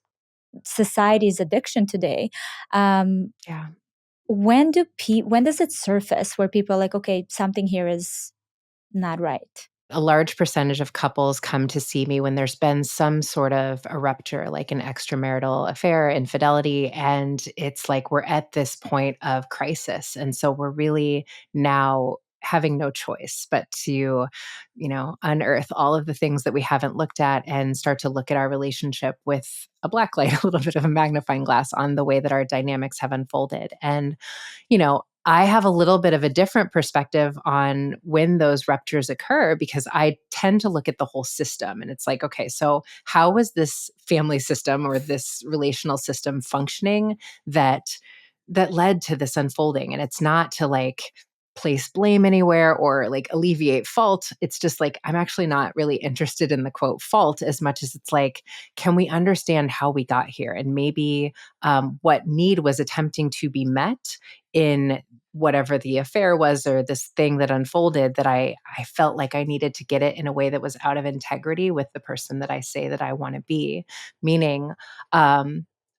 society's addiction today. Um, Yeah. when does it surface where people are like, okay, something here is not right? A large percentage of couples come to see me when there's been some sort of a rupture, like an extramarital affair, infidelity, and it's like we're at this point of crisis. And so we're really now having no choice but to, unearth all of the things that we haven't looked at and start to look at our relationship with a black light, a little bit of a magnifying glass on the way that our dynamics have unfolded. And I have a little bit of a different perspective on when those ruptures occur because I tend to look at the whole system and it's like, okay, so how was this family system or this relational system functioning that led to this unfolding? And it's not to like place blame anywhere or like alleviate fault. It's just like I'm actually not really interested in the quote fault as much as it's like, can we understand how we got here and maybe what need was attempting to be met in whatever the affair was or this thing that unfolded that I felt like I needed to get it in a way that was out of integrity with the person that I say that I want to be. Meaning,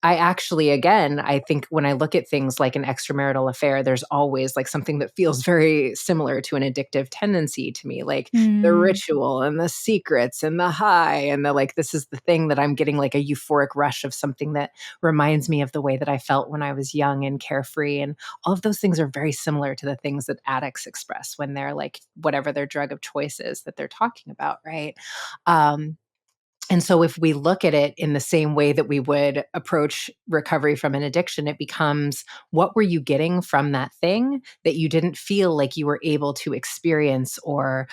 I actually, again, I think when I look at things like an extramarital affair, there's always like something that feels very similar to an addictive tendency to me, like the Mm, ritual and the secrets and the high and the like, this is the thing that I'm getting like a euphoric rush of something that reminds me of the way that I felt when I was young and carefree. And all of those things are very similar to the things that addicts express when they're like, whatever their drug of choice is that they're talking about, right? Um, and so if we look at it in the same way that we would approach recovery from an addiction, it becomes what were you getting from that thing that you didn't feel like you were able to experience or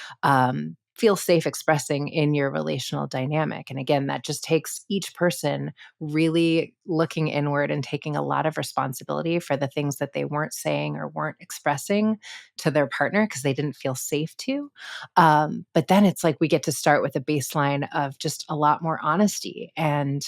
feel safe expressing in your relational dynamic. And again, that just takes each person really looking inward and taking a lot of responsibility for the things that they weren't saying or weren't expressing to their partner because they didn't feel safe to. But then it's like we get to start with a baseline of just a lot more honesty. And,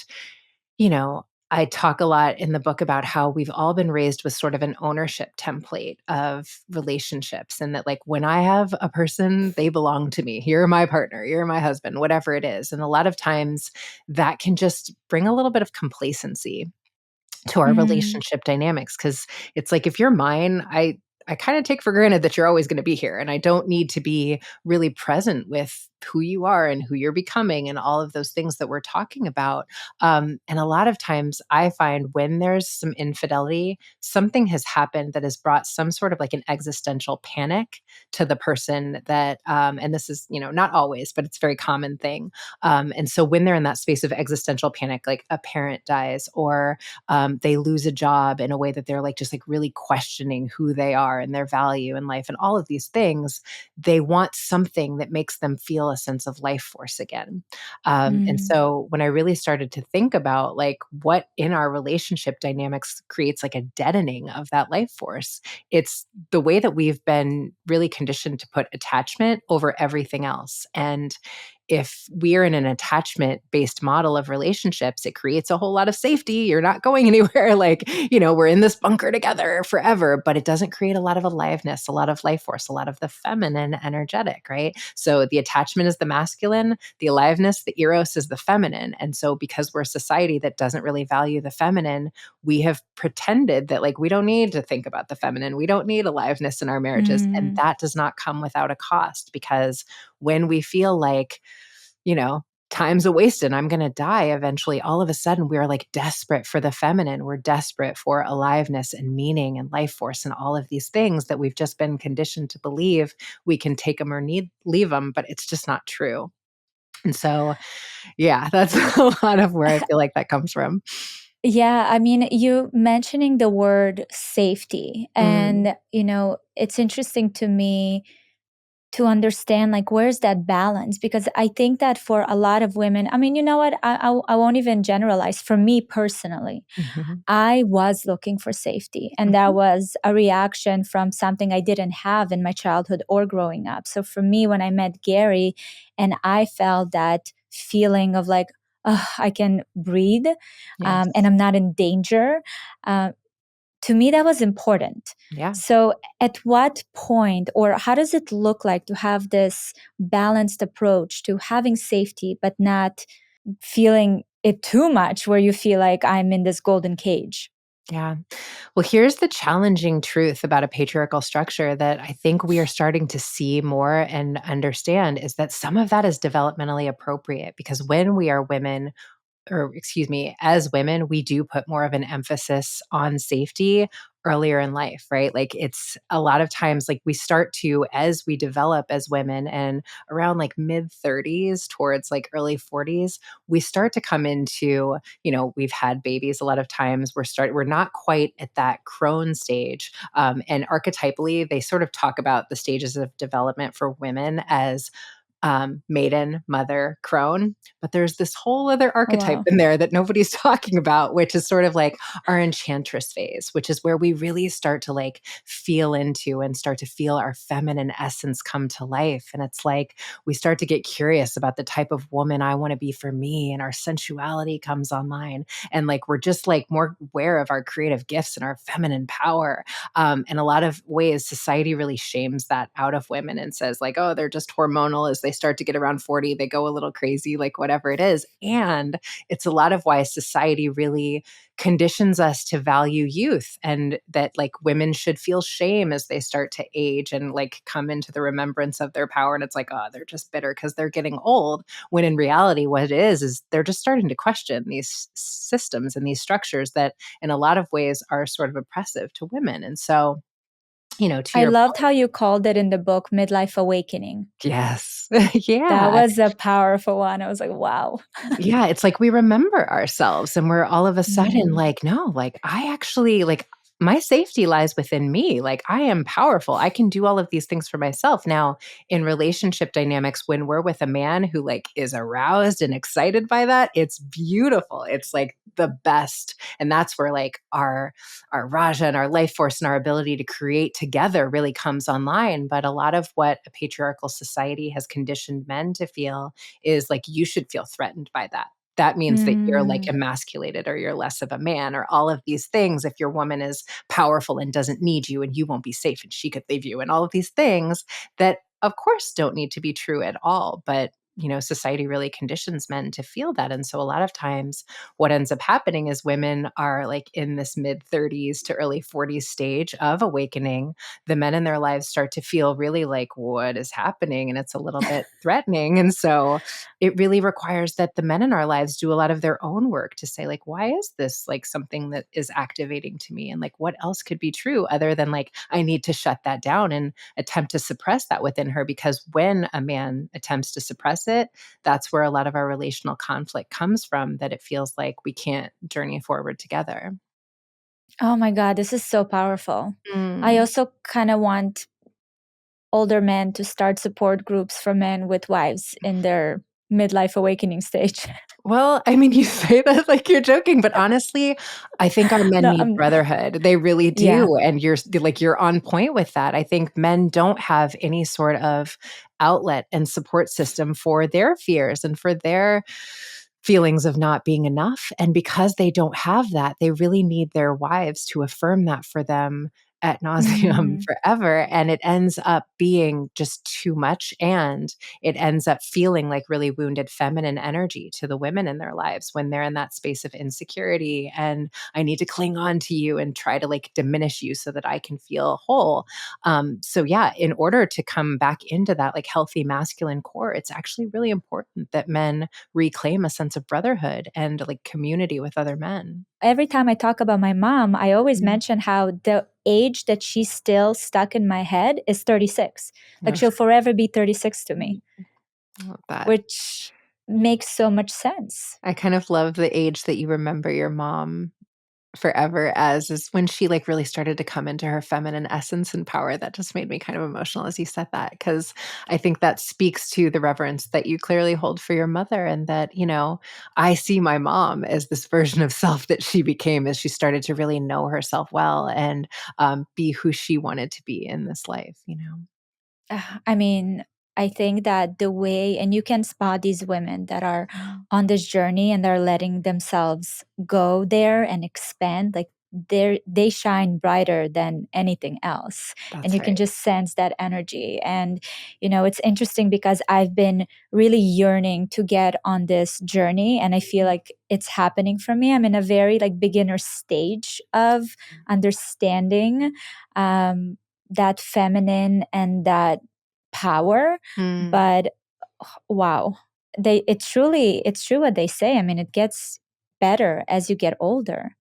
you know, I talk a lot in the book about how we've all been raised with sort of an ownership template of relationships. And that, like, when I have a person, they belong to me. You're my partner, you're my husband, whatever it is. And a lot of times that can just bring a little bit of complacency to our mm, relationship dynamics because it's like if you're mine, I kind of take for granted that you're always going to be here and I don't need to be really present with who you are and who you're becoming and all of those things that we're talking about. And a lot of times I find when there's some infidelity, something has happened that has brought some sort of like an existential panic to the person that and this is, not always, but it's a very common thing. And so when they're in that space of existential panic, like a parent dies or they lose a job in a way that they're like just like really questioning who they are and their value in life and all of these things, they want something that makes them feel a sense of life force again. And mm, so when I really started to think about like what in our relationship dynamics creates like a deadening of that life force, it's the way that we've been really conditioned to put attachment over everything else. And if we're in an attachment based model of relationships, it creates a whole lot of safety. You're not going anywhere. Like, we're in this bunker together forever, but it doesn't create a lot of aliveness, a lot of life force, a lot of the feminine energetic, right? So the attachment is the masculine, the aliveness, the eros is the feminine. And so because we're a society that doesn't really value the feminine, we have pretended that like we don't need to think about the feminine. We don't need aliveness in our marriages. And mm. that does not come without a cost because when we feel like, you know, time's a wasted. I'm going to die eventually. All of a sudden, we are like desperate for the feminine. We're desperate for aliveness and meaning and life force and all of these things that we've just been conditioned to believe we can take them or leave them, but it's just not true. And so, yeah, that's a lot of where I feel like that comes from. Yeah, I mean, you mentioning the word safety, Mm, and it's interesting to me to understand like where's that balance, because I think that for a lot of women, I mean, you know what, I won't even generalize. For me personally, mhm, I was looking for safety, and that mhm. was a reaction from something I didn't have in my childhood or growing up. So for me, when I met Gary and I felt that feeling of like, oh, I can breathe, and Yes. I'm not in danger, uh, to me, that was important. Yeah. So, at what point, or how does it look like to have this balanced approach to having safety, but not feeling it too much, where you feel like I'm in this golden cage? Yeah. Well, here's the challenging truth about a patriarchal structure that I think we are starting to see more and understand is that some of that is developmentally appropriate because when we are women, or excuse me, as women, we do put more of an emphasis on safety earlier in life, right? Like it's a lot of times like we start to, as we develop as women and around like mid 30s towards like early 40s, we start to come into, we've had babies a lot of times. We're not quite at that crone stage. And archetypally, they sort of talk about the stages of development for women as maiden, mother, crone. But there's this whole other Oh, archetype wow. in there that nobody's talking about, which is sort of like our enchantress phase, which is where we really start to like feel into and start to feel our feminine essence come to life. And it's like we start to get curious about the type of woman I want to be for me, and our sensuality comes online. And like we're just like more aware of our creative gifts and our feminine power. In a lot of ways, society really shames that out of women and says, like, oh, they're just hormonal. As they start to get around 40, they go a little crazy, like whatever it is. And it's a lot of why society really conditions us to value youth and that like women should feel shame as they start to age and like come into the remembrance of their power. And it's like, oh, they're just bitter because they're getting old. When in reality, what it is they're just starting to question these systems and these structures that in a lot of ways are sort of oppressive to women. And so, to I your loved point, how you called it in the book Midlife Awakening. yes. That Yeah. was a powerful one. I was like, wow. Yeah, it's like we remember ourselves and we're all of a sudden Mm. like, no, like I actually like my safety lies within me. Like I am powerful. I can do all of these things for myself. Now, in relationship dynamics, when we're with a man who like is aroused and excited by that, it's beautiful. It's like the best. And that's where like our Raja and our life force and our ability to create together really comes online. But a lot of what a patriarchal society has conditioned men to feel is like you should feel threatened by that. That means that you're like Mm. emasculated or you're less of a man or all of these things. If your woman is powerful and doesn't need you and you won't be safe and she could leave you and all of these things that of course don't need to be true at all. But society really conditions men to feel that. And so a lot of times what ends up happening is women are like in this mid 30s to early 40s stage of awakening. The men in their lives start to feel really like what is happening and it's a little bit threatening. And so it really requires that the men in our lives do a lot of their own work to say like why is this like something that is activating to me and like what else could be true other than like I need to shut that down and attempt to suppress that within her, because when a man attempts to suppress it, that's where a lot of our relational conflict comes from, that it feels like we can't journey forward together. Oh my God, this is so powerful. I Mm. also kind of want older men to start support groups for men with wives in their midlife awakening stage. Well, I mean, you say that like you're joking, but honestly, I think our men No, need brotherhood. They really yeah. do. And you're on point with that. I think men don't have any sort of outlet and support system for their fears and for their feelings of not being enough. And because they don't have that, they really need their wives to affirm that for them ad nauseum Mm-hmm. forever. And it ends up being just too much. And it ends up feeling like really wounded feminine energy to the women in their lives when they're in that space of insecurity. And I need to cling on to you and try to like diminish you so that I can feel whole. So yeah, in order to come back into that like healthy masculine core, it's actually really important that men reclaim a sense of brotherhood and like community with other men. Every time I talk about my mom, I always Mm. mention how the age that she's still stuck in my head is 36. Like Ugh, she'll forever be 36 to me, I love that. which makes so much sense. I kind of love the age that you remember your mom forever as is when she like really started to come into her feminine essence and power. That just made me kind of emotional as you said that, because I think that speaks to the reverence that you clearly hold for your mother, and that, you know, I see my mom as this version of self that she became as she started to really know herself well and be who she wanted to be in this life, you know. I mean, I think that the way, and you can spot these women that are Mm. on this journey and they're letting themselves go there and expand, like they shine brighter than anything else. And That's you can right. just sense that energy. And, it's interesting because I've been really yearning to get on this journey. And I feel like it's happening for me. I'm in a very like beginner stage of understanding. That feminine and that power, Mm. but wow, it's true what they say. I mean, it gets better as you get older.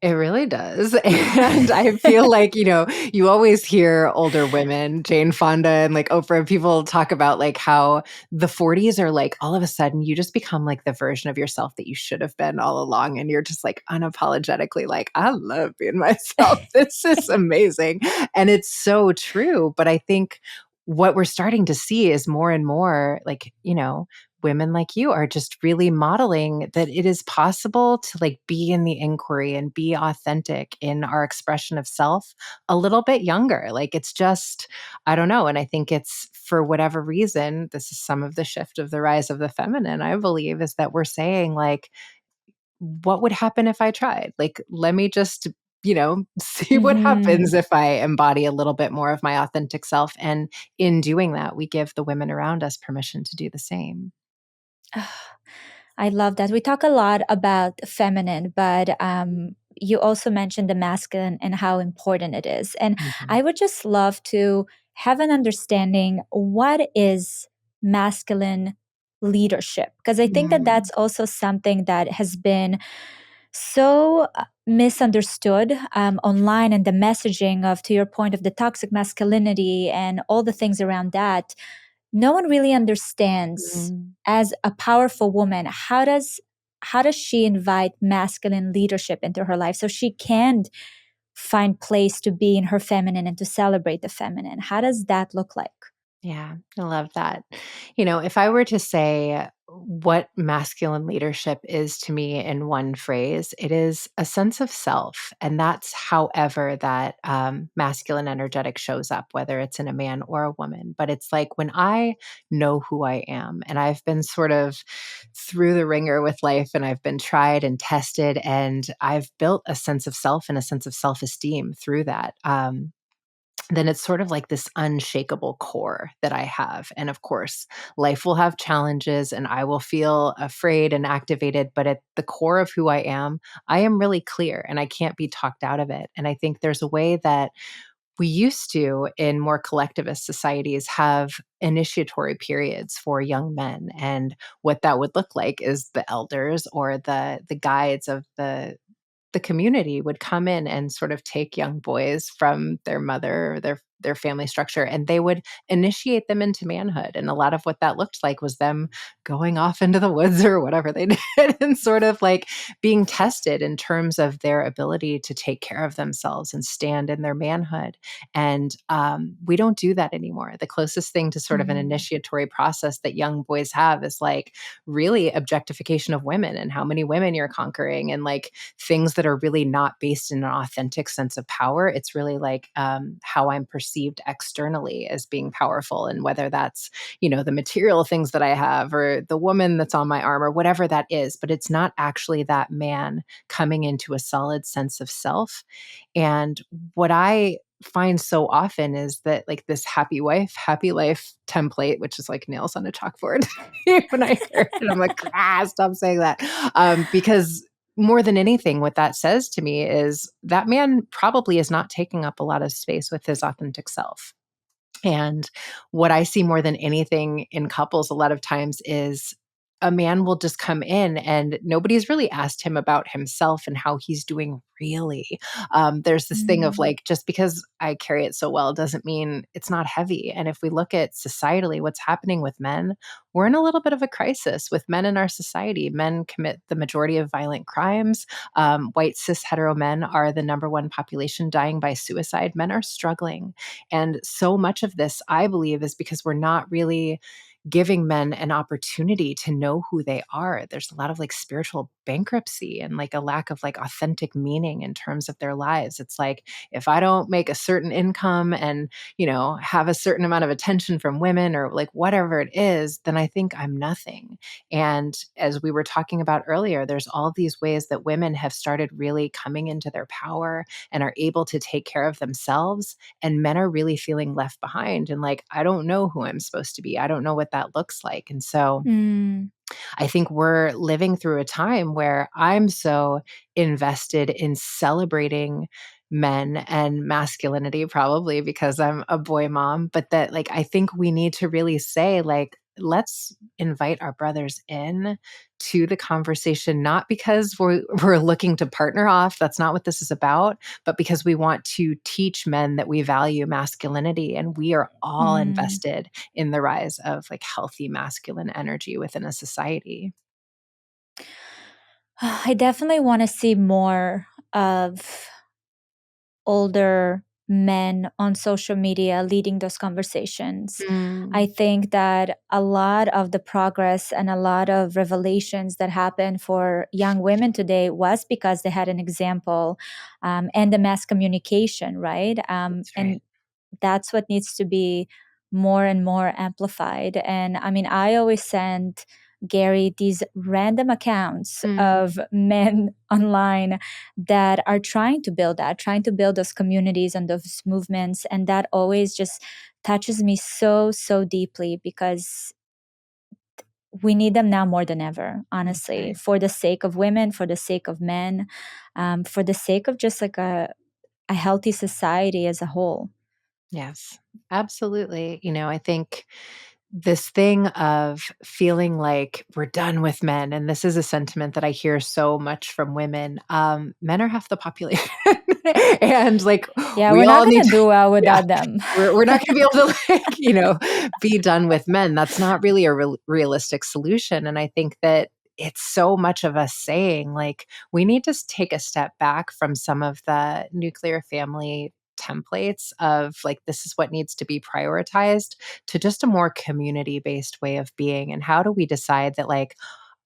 It really does. And I feel like, you know, you always hear older women, Jane Fonda and like Oprah, people talk about like how the 40s are like all of a sudden you just become like the version of yourself that you should have been all along. And you're just like unapologetically like, I love being myself. This is amazing. And it's so true. But I think what we're starting to see is more and more like, you know, women like you are just really modeling that it is possible to like be in the inquiry and be authentic in our expression of self a little bit younger. Like it's just, I don't know. And I think it's for whatever reason, this is some of the shift of the rise of the feminine, I believe, is that we're saying like, what would happen if I tried? Like, let me just, you know, see what Hmm. happens if I embody a little bit more of my authentic self. And in doing that, we give the women around us permission to do the same. I love that. We talk a lot about feminine, but you also mentioned the masculine and how important it is. And Mhm. I would just love to have an understanding what is masculine leadership, because I think that Mm. that's also something that has been so misunderstood online, and the messaging of, to your point, of the toxic masculinity and all the things around that. No one really understands, Mm. as a powerful woman, how does she invite masculine leadership into her life so she can find place to be in her feminine and to celebrate the feminine. How does that look like? Yeah, I love that. You know, if I were to say what masculine leadership is to me in one phrase, it is a sense of self. And that's however that masculine energetic shows up, whether it's in a man or a woman. But it's like when I know who I am, and I've been sort of through the ringer with life, and I've been tried and tested, and I've built a sense of self and a sense of self esteem through that. Then it's sort of like this unshakable core that I have. And of course, life will have challenges and I will feel afraid and activated. But at the core of who I am really clear and I can't be talked out of it. And I think there's a way that we used to, in more collectivist societies, have initiatory periods for young men. And what that would look like is the elders or the guides of the community would come in and sort of take young boys from their mother or their family structure, and they would initiate them into manhood. And a lot of what that looked like was them going off into the woods or whatever they did and sort of like being tested in terms of their ability to take care of themselves and stand in their manhood. And we don't do that anymore. The closest thing to sort of an Mhm. initiatory process that young boys have is like really objectification of women and how many women you're conquering, and like things that are really not based in an authentic sense of power. It's really like how I'm perceived perceived externally as being powerful. And whether that's, the material things that I have or the woman that's on my arm or whatever that is, but it's not actually that man coming into a solid sense of self. And what I find so often is that like this happy wife, happy life template, which is like nails on a chalkboard. When I hear it, I'm like, stop saying that. Because more than anything, what that says to me is that man probably is not taking up a lot of space with his authentic self. And what I see more than anything in couples a lot of times is a man will just come in and nobody's really asked him about himself and how he's doing really. There's this thing of Mm. like, just because I carry it so well doesn't mean it's not heavy. And if we look at societally, what's happening with men, we're in a little bit of a crisis with men in our society. Men commit the majority of violent crimes. White cis hetero men are the number one population dying by suicide. Men are struggling. And so much of this, I believe, is because we're not really giving men an opportunity to know who they are. There's a lot of like spiritual bankruptcy and like a lack of like authentic meaning in terms of their lives. It's like, if I don't make a certain income and, have a certain amount of attention from women or like whatever it is, then I think I'm nothing. And as we were talking about earlier, there's all these ways that women have started really coming into their power and are able to take care of themselves. And men are really feeling left behind. And like, I don't know who I'm supposed to be. I don't know what that looks like. And so Mm. I think we're living through a time where I'm so invested in celebrating men and masculinity, probably because I'm a boy mom, but that like I think we need to really say, like, let's invite our brothers in to the conversation, not because we're looking to partner off. That's not what this is about, but because we want to teach men that we value masculinity and we are all Mm. invested in the rise of like healthy masculine energy within a society. I definitely want to see more of older men on social media leading those conversations. Mm, I think that a lot of the progress and a lot of revelations that happened for young women today was because they had an example, and the mass communication, right? that's right. And that's what needs to be more and more amplified. And I mean, I always send Gary these random accounts Mm, of men online that are trying to build that, trying to build those communities and those movements. And that always just touches me so, so deeply because we need them now more than ever, that's honestly, right. for the sake of women, for the sake of men, for the sake of just like a healthy society as a whole. Yes, absolutely. I think this thing of feeling like we're done with men, and this is a sentiment that I hear so much from women. Men are half the population, and like Yeah, we we're not all need gonna to. do well Yeah, without them. we're not going to be able to like be done with men. That's not really a realistic solution. And I think that it's so much of us saying like we need to take a step back from some of the nuclear family templates of like this is what needs to be prioritized to just a more community based way of being. And how do we decide that like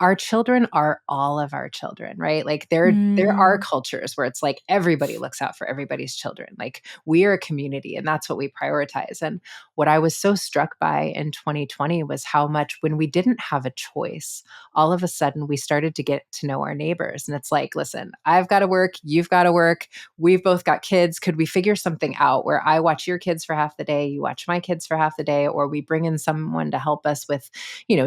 our children are all of our children, right? Like there are Mm. cultures where it's like everybody looks out for everybody's children. Like we are a community and that's what we prioritize. And what I was so struck by in 2020 was how much when we didn't have a choice, all of a sudden we started to get to know our neighbors. And it's like, listen, I've got to work, you've got to work, we've both got kids. Could we figure something out where I watch your kids for half the day, you watch my kids for half the day, or we bring in someone to help us with,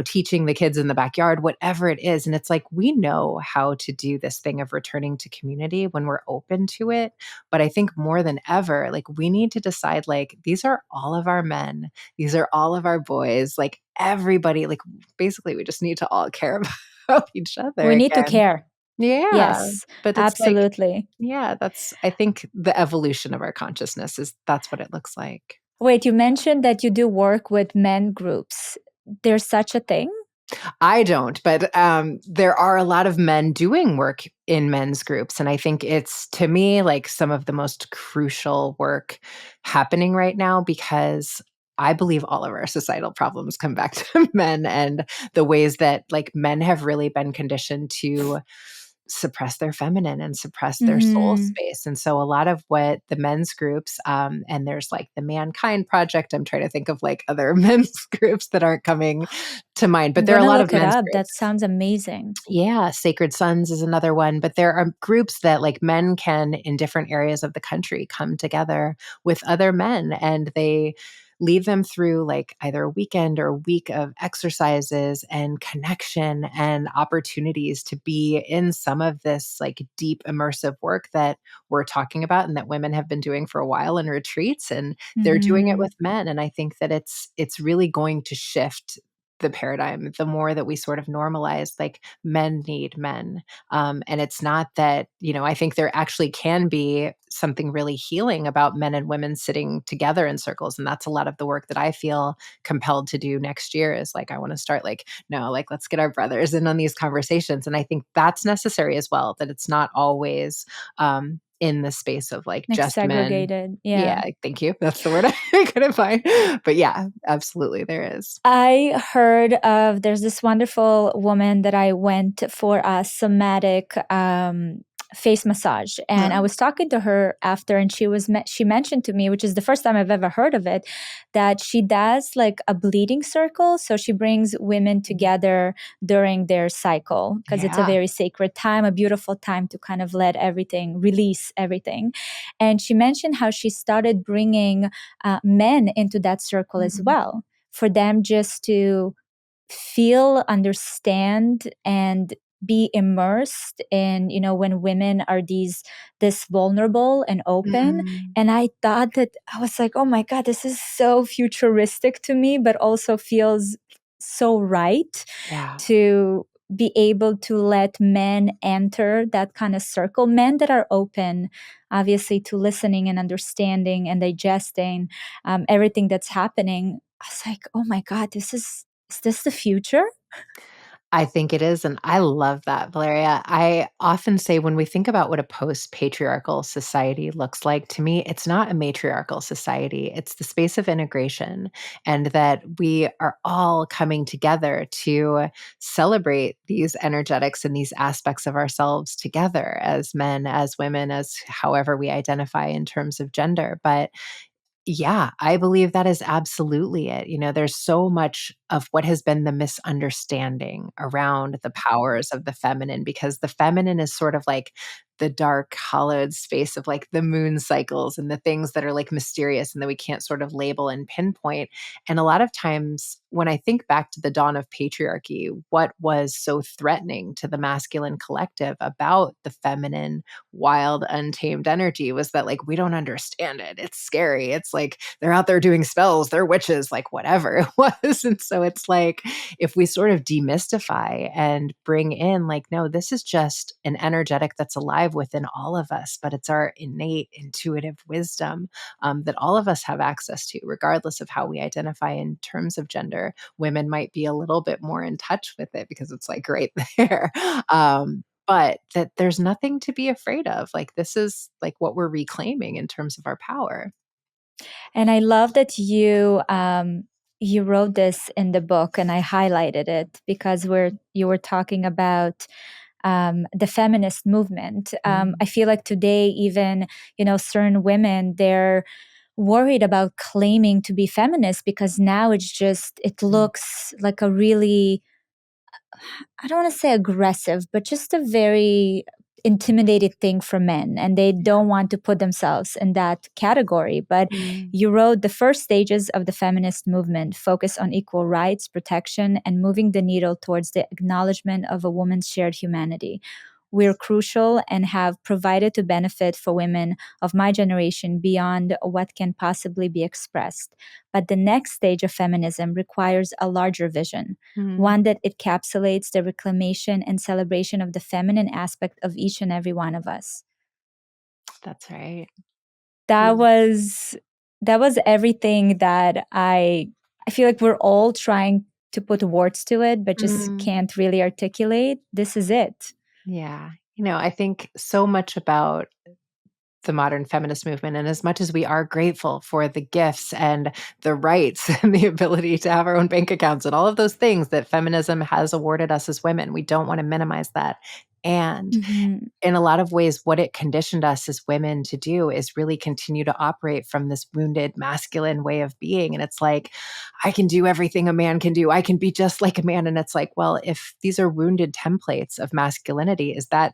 teaching the kids in the backyard, whatever it is. And it's like, we know how to do this thing of returning to community when we're open to it. But I think more than ever, like we need to decide, like, these are all of our men, these are all of our boys, like everybody, like basically we just need to all care about each other We need to again. care. Yeah. Yes, But it's like, absolutely. yeah, that's, I think the evolution of our consciousness is that's what it looks like. Wait, you mentioned that you do work with men groups. There's such a thing? I don't, but there are a lot of men doing work in men's groups. And I think it's, to me, like some of the most crucial work happening right now because I believe all of our societal problems come back to men and the ways that like men have really been conditioned to suppress their feminine and suppress their soul Mm-hmm. space. And so a lot of what the men's groups, and there's like the Mankind Project, I'm trying to think of like other men's groups that aren't coming to mind, but I'm there are a gonna lot of look it men's up. That groups. sounds amazing. Yeah, Sacred Sons is another one, but there are groups that like men can in different areas of the country come together with other men, and they lead them through like either a weekend or a week of exercises and connection and opportunities to be in some of this like deep immersive work that we're talking about and that women have been doing for a while in retreats, and they're doing it Mm-hmm. with men. And I think that it's really going to shift the paradigm the more that we sort of normalize like men need men. And it's not that, I think there actually can be something really healing about men and women sitting together in circles. And that's a lot of the work that I feel compelled to do next year is like, I want to start like, no, like, let's get our brothers in on these conversations. And I think that's necessary as well, that it's not always in the space of like Like just men. segregated. Yeah. Yeah, thank you. That's the word I couldn't find. But yeah, absolutely, there is. I heard of there's this wonderful woman that I went for a somatic face massage, and I was talking to her after, and she mentioned to me, which is the first time I've ever heard of it, that she does like a bleeding circle. So she brings women together during their cycle because it's a Yeah. very sacred time, a beautiful time to kind of let everything release everything. And she mentioned how she started bringing men into that circle as Mhm. well, for them just to feel, understand, and be immersed in, when women are this vulnerable and open. Mm. And I thought that I was like, oh my God, this is so futuristic to me, but also feels so right Yeah. to be able to let men enter that kind of circle, men that are open, obviously, to listening and understanding and digesting everything that's happening. I was like, oh my God, is this the future? I think it is, and I love that, Valeria. I often say when we think about what a post-patriarchal society looks like, to me, it's not a matriarchal society. It's the space of integration, and that we are all coming together to celebrate these energetics and these aspects of ourselves together as men, as women, as however we identify in terms of gender. But yeah, I believe that is absolutely it. There's so much of what has been the misunderstanding around the powers of the feminine, because the feminine is sort of like the dark, hollowed space of like the moon cycles and the things that are like mysterious and that we can't sort of label and pinpoint. And a lot of times when I think back to the dawn of patriarchy, what was so threatening to the masculine collective about the feminine, wild, untamed energy was that like we don't understand it. It's scary. It's like they're out there doing spells, they're witches, like whatever it was. And so it's like if we sort of demystify and bring in like, no, this is just an energetic that's alive within all of us, but it's our innate intuitive wisdom that all of us have access to, regardless of how we identify in terms of gender. Women might be a little bit more in touch with it because it's like right there. But that there's nothing to be afraid of. Like, this is like what we're reclaiming in terms of our power. And I love that you wrote this in the book, and I highlighted it because you were talking about the feminist movement. Mm, I feel like today, even certain women, they're worried about claiming to be feminist because now it mm, looks like a really, I don't want to say aggressive, but just a very intimidated thing for men. And they yeah. don't want to put themselves in that category. But Mm, you wrote the first stages of the feminist movement focus on equal rights, protection, and moving the needle towards the acknowledgement of a woman's shared humanity. We're crucial and have provided to benefit for women of my generation beyond what can possibly be expressed. But the next stage of feminism requires a larger vision, mm, one that encapsulates the reclamation and celebration of the feminine aspect of each and every one of us. that's right. That Yeah. was that was everything that I feel like we're all trying to put words to it, but just Mm, can't really articulate. This is it. yeah. I think so much about the modern feminist movement. And as much as we are grateful for the gifts and the rights and the ability to have our own bank accounts and all of those things that feminism has awarded us as women, we don't want to minimize that. And Mm-hmm. in a lot of ways, what it conditioned us as women to do is really continue to operate from this wounded masculine way of being. And it's like, I can do everything a man can do. I can be just like a man. And it's like, well, if these are wounded templates of masculinity, is that,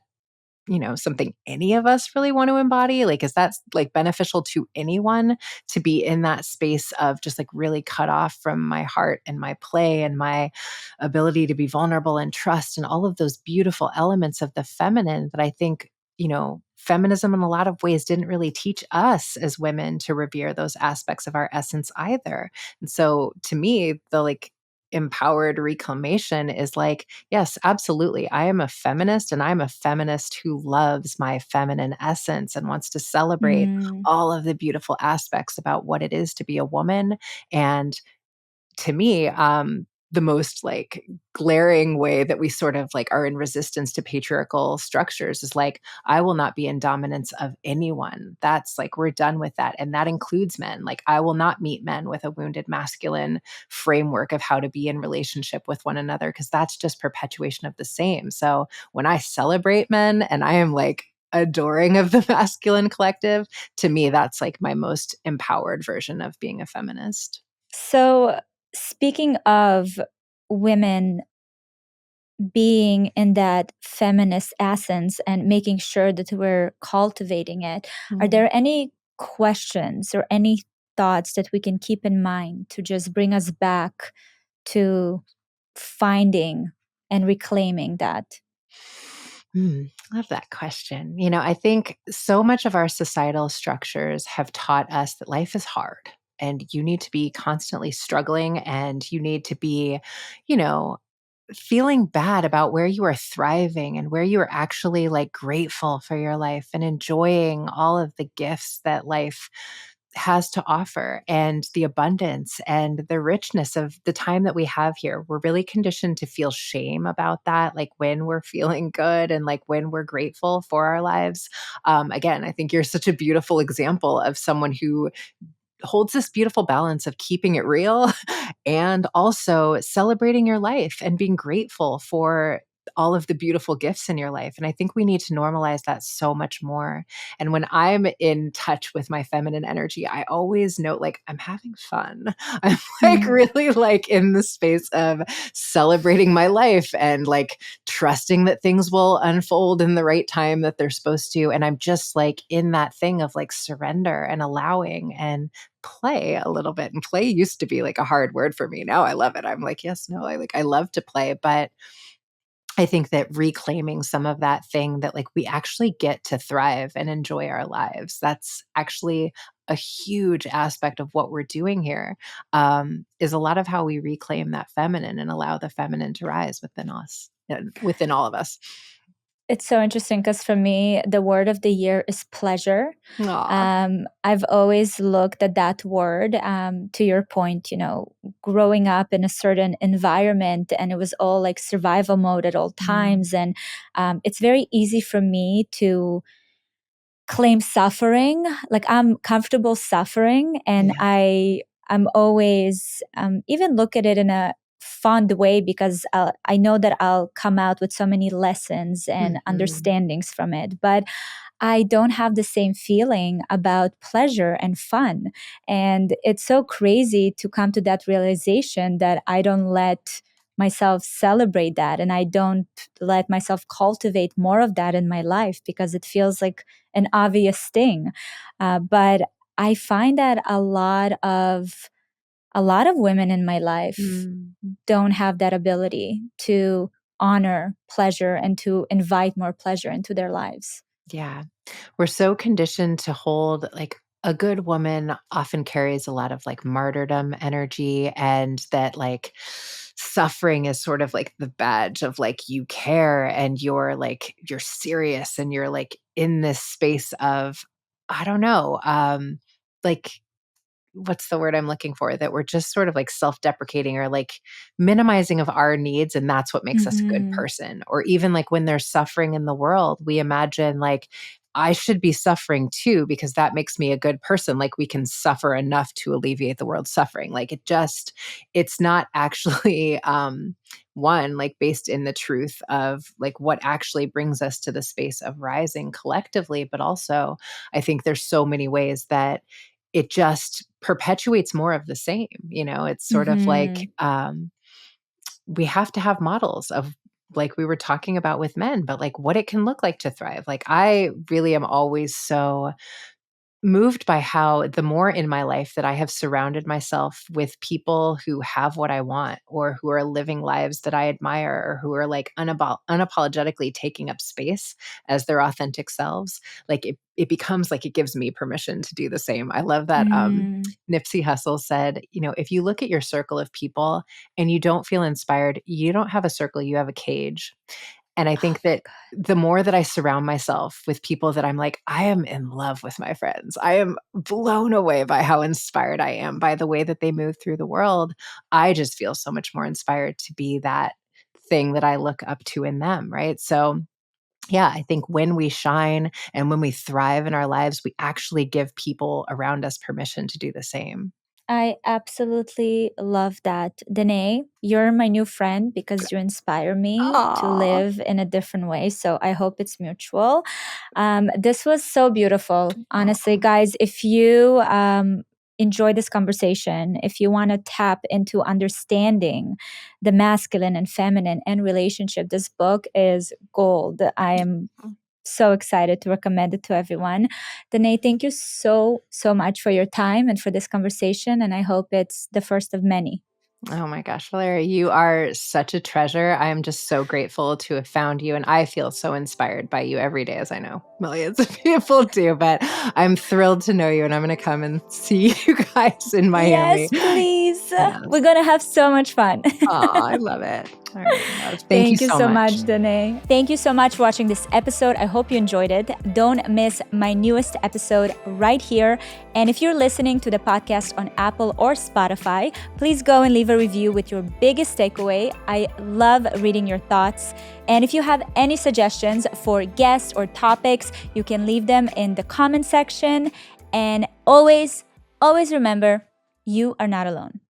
something any of us really want to embody? Like, is that like beneficial to anyone to be in that space of just like really cut off from my heart and my play and my ability to be vulnerable and trust and all of those beautiful elements of the feminine that I think, feminism in a lot of ways didn't really teach us as women to revere those aspects of our essence either. And so to me, the like empowered reclamation is like, yes, absolutely. I am a feminist and I'm a feminist who loves my feminine essence and wants to celebrate Mm. all of the beautiful aspects about what it is to be a woman. And to me, the most like glaring way that we sort of like are in resistance to patriarchal structures is like, I will not be in dominance of anyone. That's like, we're done with that. And that includes men. Like, I will not meet men with a wounded masculine framework of how to be in relationship with one another, because that's just perpetuation of the same. So when I celebrate men and I am like, adoring of the masculine collective, to me, that's like my most empowered version of being a feminist. So, speaking of women being in that feminist essence and making sure that we're cultivating it, are Mm. there any questions or any thoughts that we can keep in mind to just bring us back to finding and reclaiming that? Love that question. I think so much of our societal structures have taught us that life is hard and you need to be constantly struggling and you need to be, you know, feeling bad about where you are thriving and where you are actually like grateful for your life and enjoying all of the gifts that life has to offer and the abundance and the richness of the time that we have here. We're really conditioned to feel shame about that, like when we're feeling good and like when we're grateful for our lives. Again, I think you're such a beautiful example of someone who holds this beautiful balance of keeping it real and also celebrating your life and being grateful for all of the beautiful gifts in your life. And I think we need to normalize that so much more. And when I'm in touch with my feminine energy, I always note like I'm having fun. I'm like Mhm. really like in the space of celebrating my life and like trusting that things will unfold in the right time that they're supposed to. And I'm just like in that thing of like surrender and allowing and play a little bit. And play used to be like a hard word for me. Now I love it. I'm like, yes, no, I love to play, but I think that reclaiming some of that thing that like we actually get to thrive and enjoy our lives. That's actually a huge aspect of what we're doing here. Is a lot of how we reclaim that feminine and allow the feminine to rise within us and within all of us. It's so interesting because for me, the word of the year is pleasure. Aw. I've always looked at that word, to your point, growing up in a certain environment and it was all like survival mode at all Mm. times. And it's very easy for me to claim suffering. Like I'm comfortable suffering and Yeah. I'm always even look at it in a fond way because I know that I'll come out with so many lessons and Mhm. understandings from it. But I don't have the same feeling about pleasure and fun. And it's so crazy to come to that realization that I don't let myself celebrate that and I don't let myself cultivate more of that in my life because it feels like an obvious thing. But I find that a lot of women in my life Mm. don't have that ability to honor pleasure and to invite more pleasure into their lives. Yeah. We're so conditioned to hold like a good woman often carries a lot of like martyrdom energy and that like suffering is sort of like the badge of like you care and you're serious and you're like in this space of I don't know like what's the word I'm looking for? That we're just sort of like self-deprecating or like minimizing of our needs, and that's what makes us a good Mhm. person. Or even like when there's suffering in the world, we imagine like I should be suffering too, because that makes me a good person. Like we can suffer enough to alleviate the world's suffering. Like it's not actually one, like based in the truth of like what actually brings us to the space of rising collectively. But also, I think there's so many ways that it just perpetuates more of the same. It's sort of like we have to have models of, like we were talking about with men, but like what it can look like to thrive. Like I really am always so moved by how the more in my life that I have surrounded myself with people who have what I want, or who are living lives that I admire, or who are like unapologetically taking up space as their authentic selves, like it becomes like it gives me permission to do the same. I love that Nipsey Hussle said, if you look at your circle of people and you don't feel inspired, you don't have a circle, you have a cage. And I think that the more that I surround myself with people that I'm like, I am in love with my friends, I am blown away by how inspired I am by the way that they move through the world, I just feel so much more inspired to be that thing that I look up to in them, right? So yeah, I think when we shine and when we thrive in our lives, we actually give people around us permission to do the same. I absolutely love that. Dené, you're my new friend because you inspire me to Aww. live in a different way. So I hope it's mutual. This was so beautiful. Honestly, guys, if you enjoy this conversation, if you want to tap into understanding the masculine and feminine and relationship, this book is gold. I am so excited to recommend it to everyone. Dené, thank you so, so much for your time and for this conversation. And I hope it's the first of many. Oh my gosh, Valeria, you are such a treasure. I am just so grateful to have found you. And I feel so inspired by you every day, as I know millions of people do. But I'm thrilled to know you. And I'm going to come and see you guys in Miami. Yes, please. Yes. We're going to have so much fun. Oh, I love it. All right, love. Thank you so much, Dené. Thank you so much for watching this episode. I hope you enjoyed it. Don't miss my newest episode right here. And if you're listening to the podcast on Apple or Spotify, please go and leave a review with your biggest takeaway. I love reading your thoughts. And if you have any suggestions for guests or topics, you can leave them in the comment section. And always, always remember, you are not alone.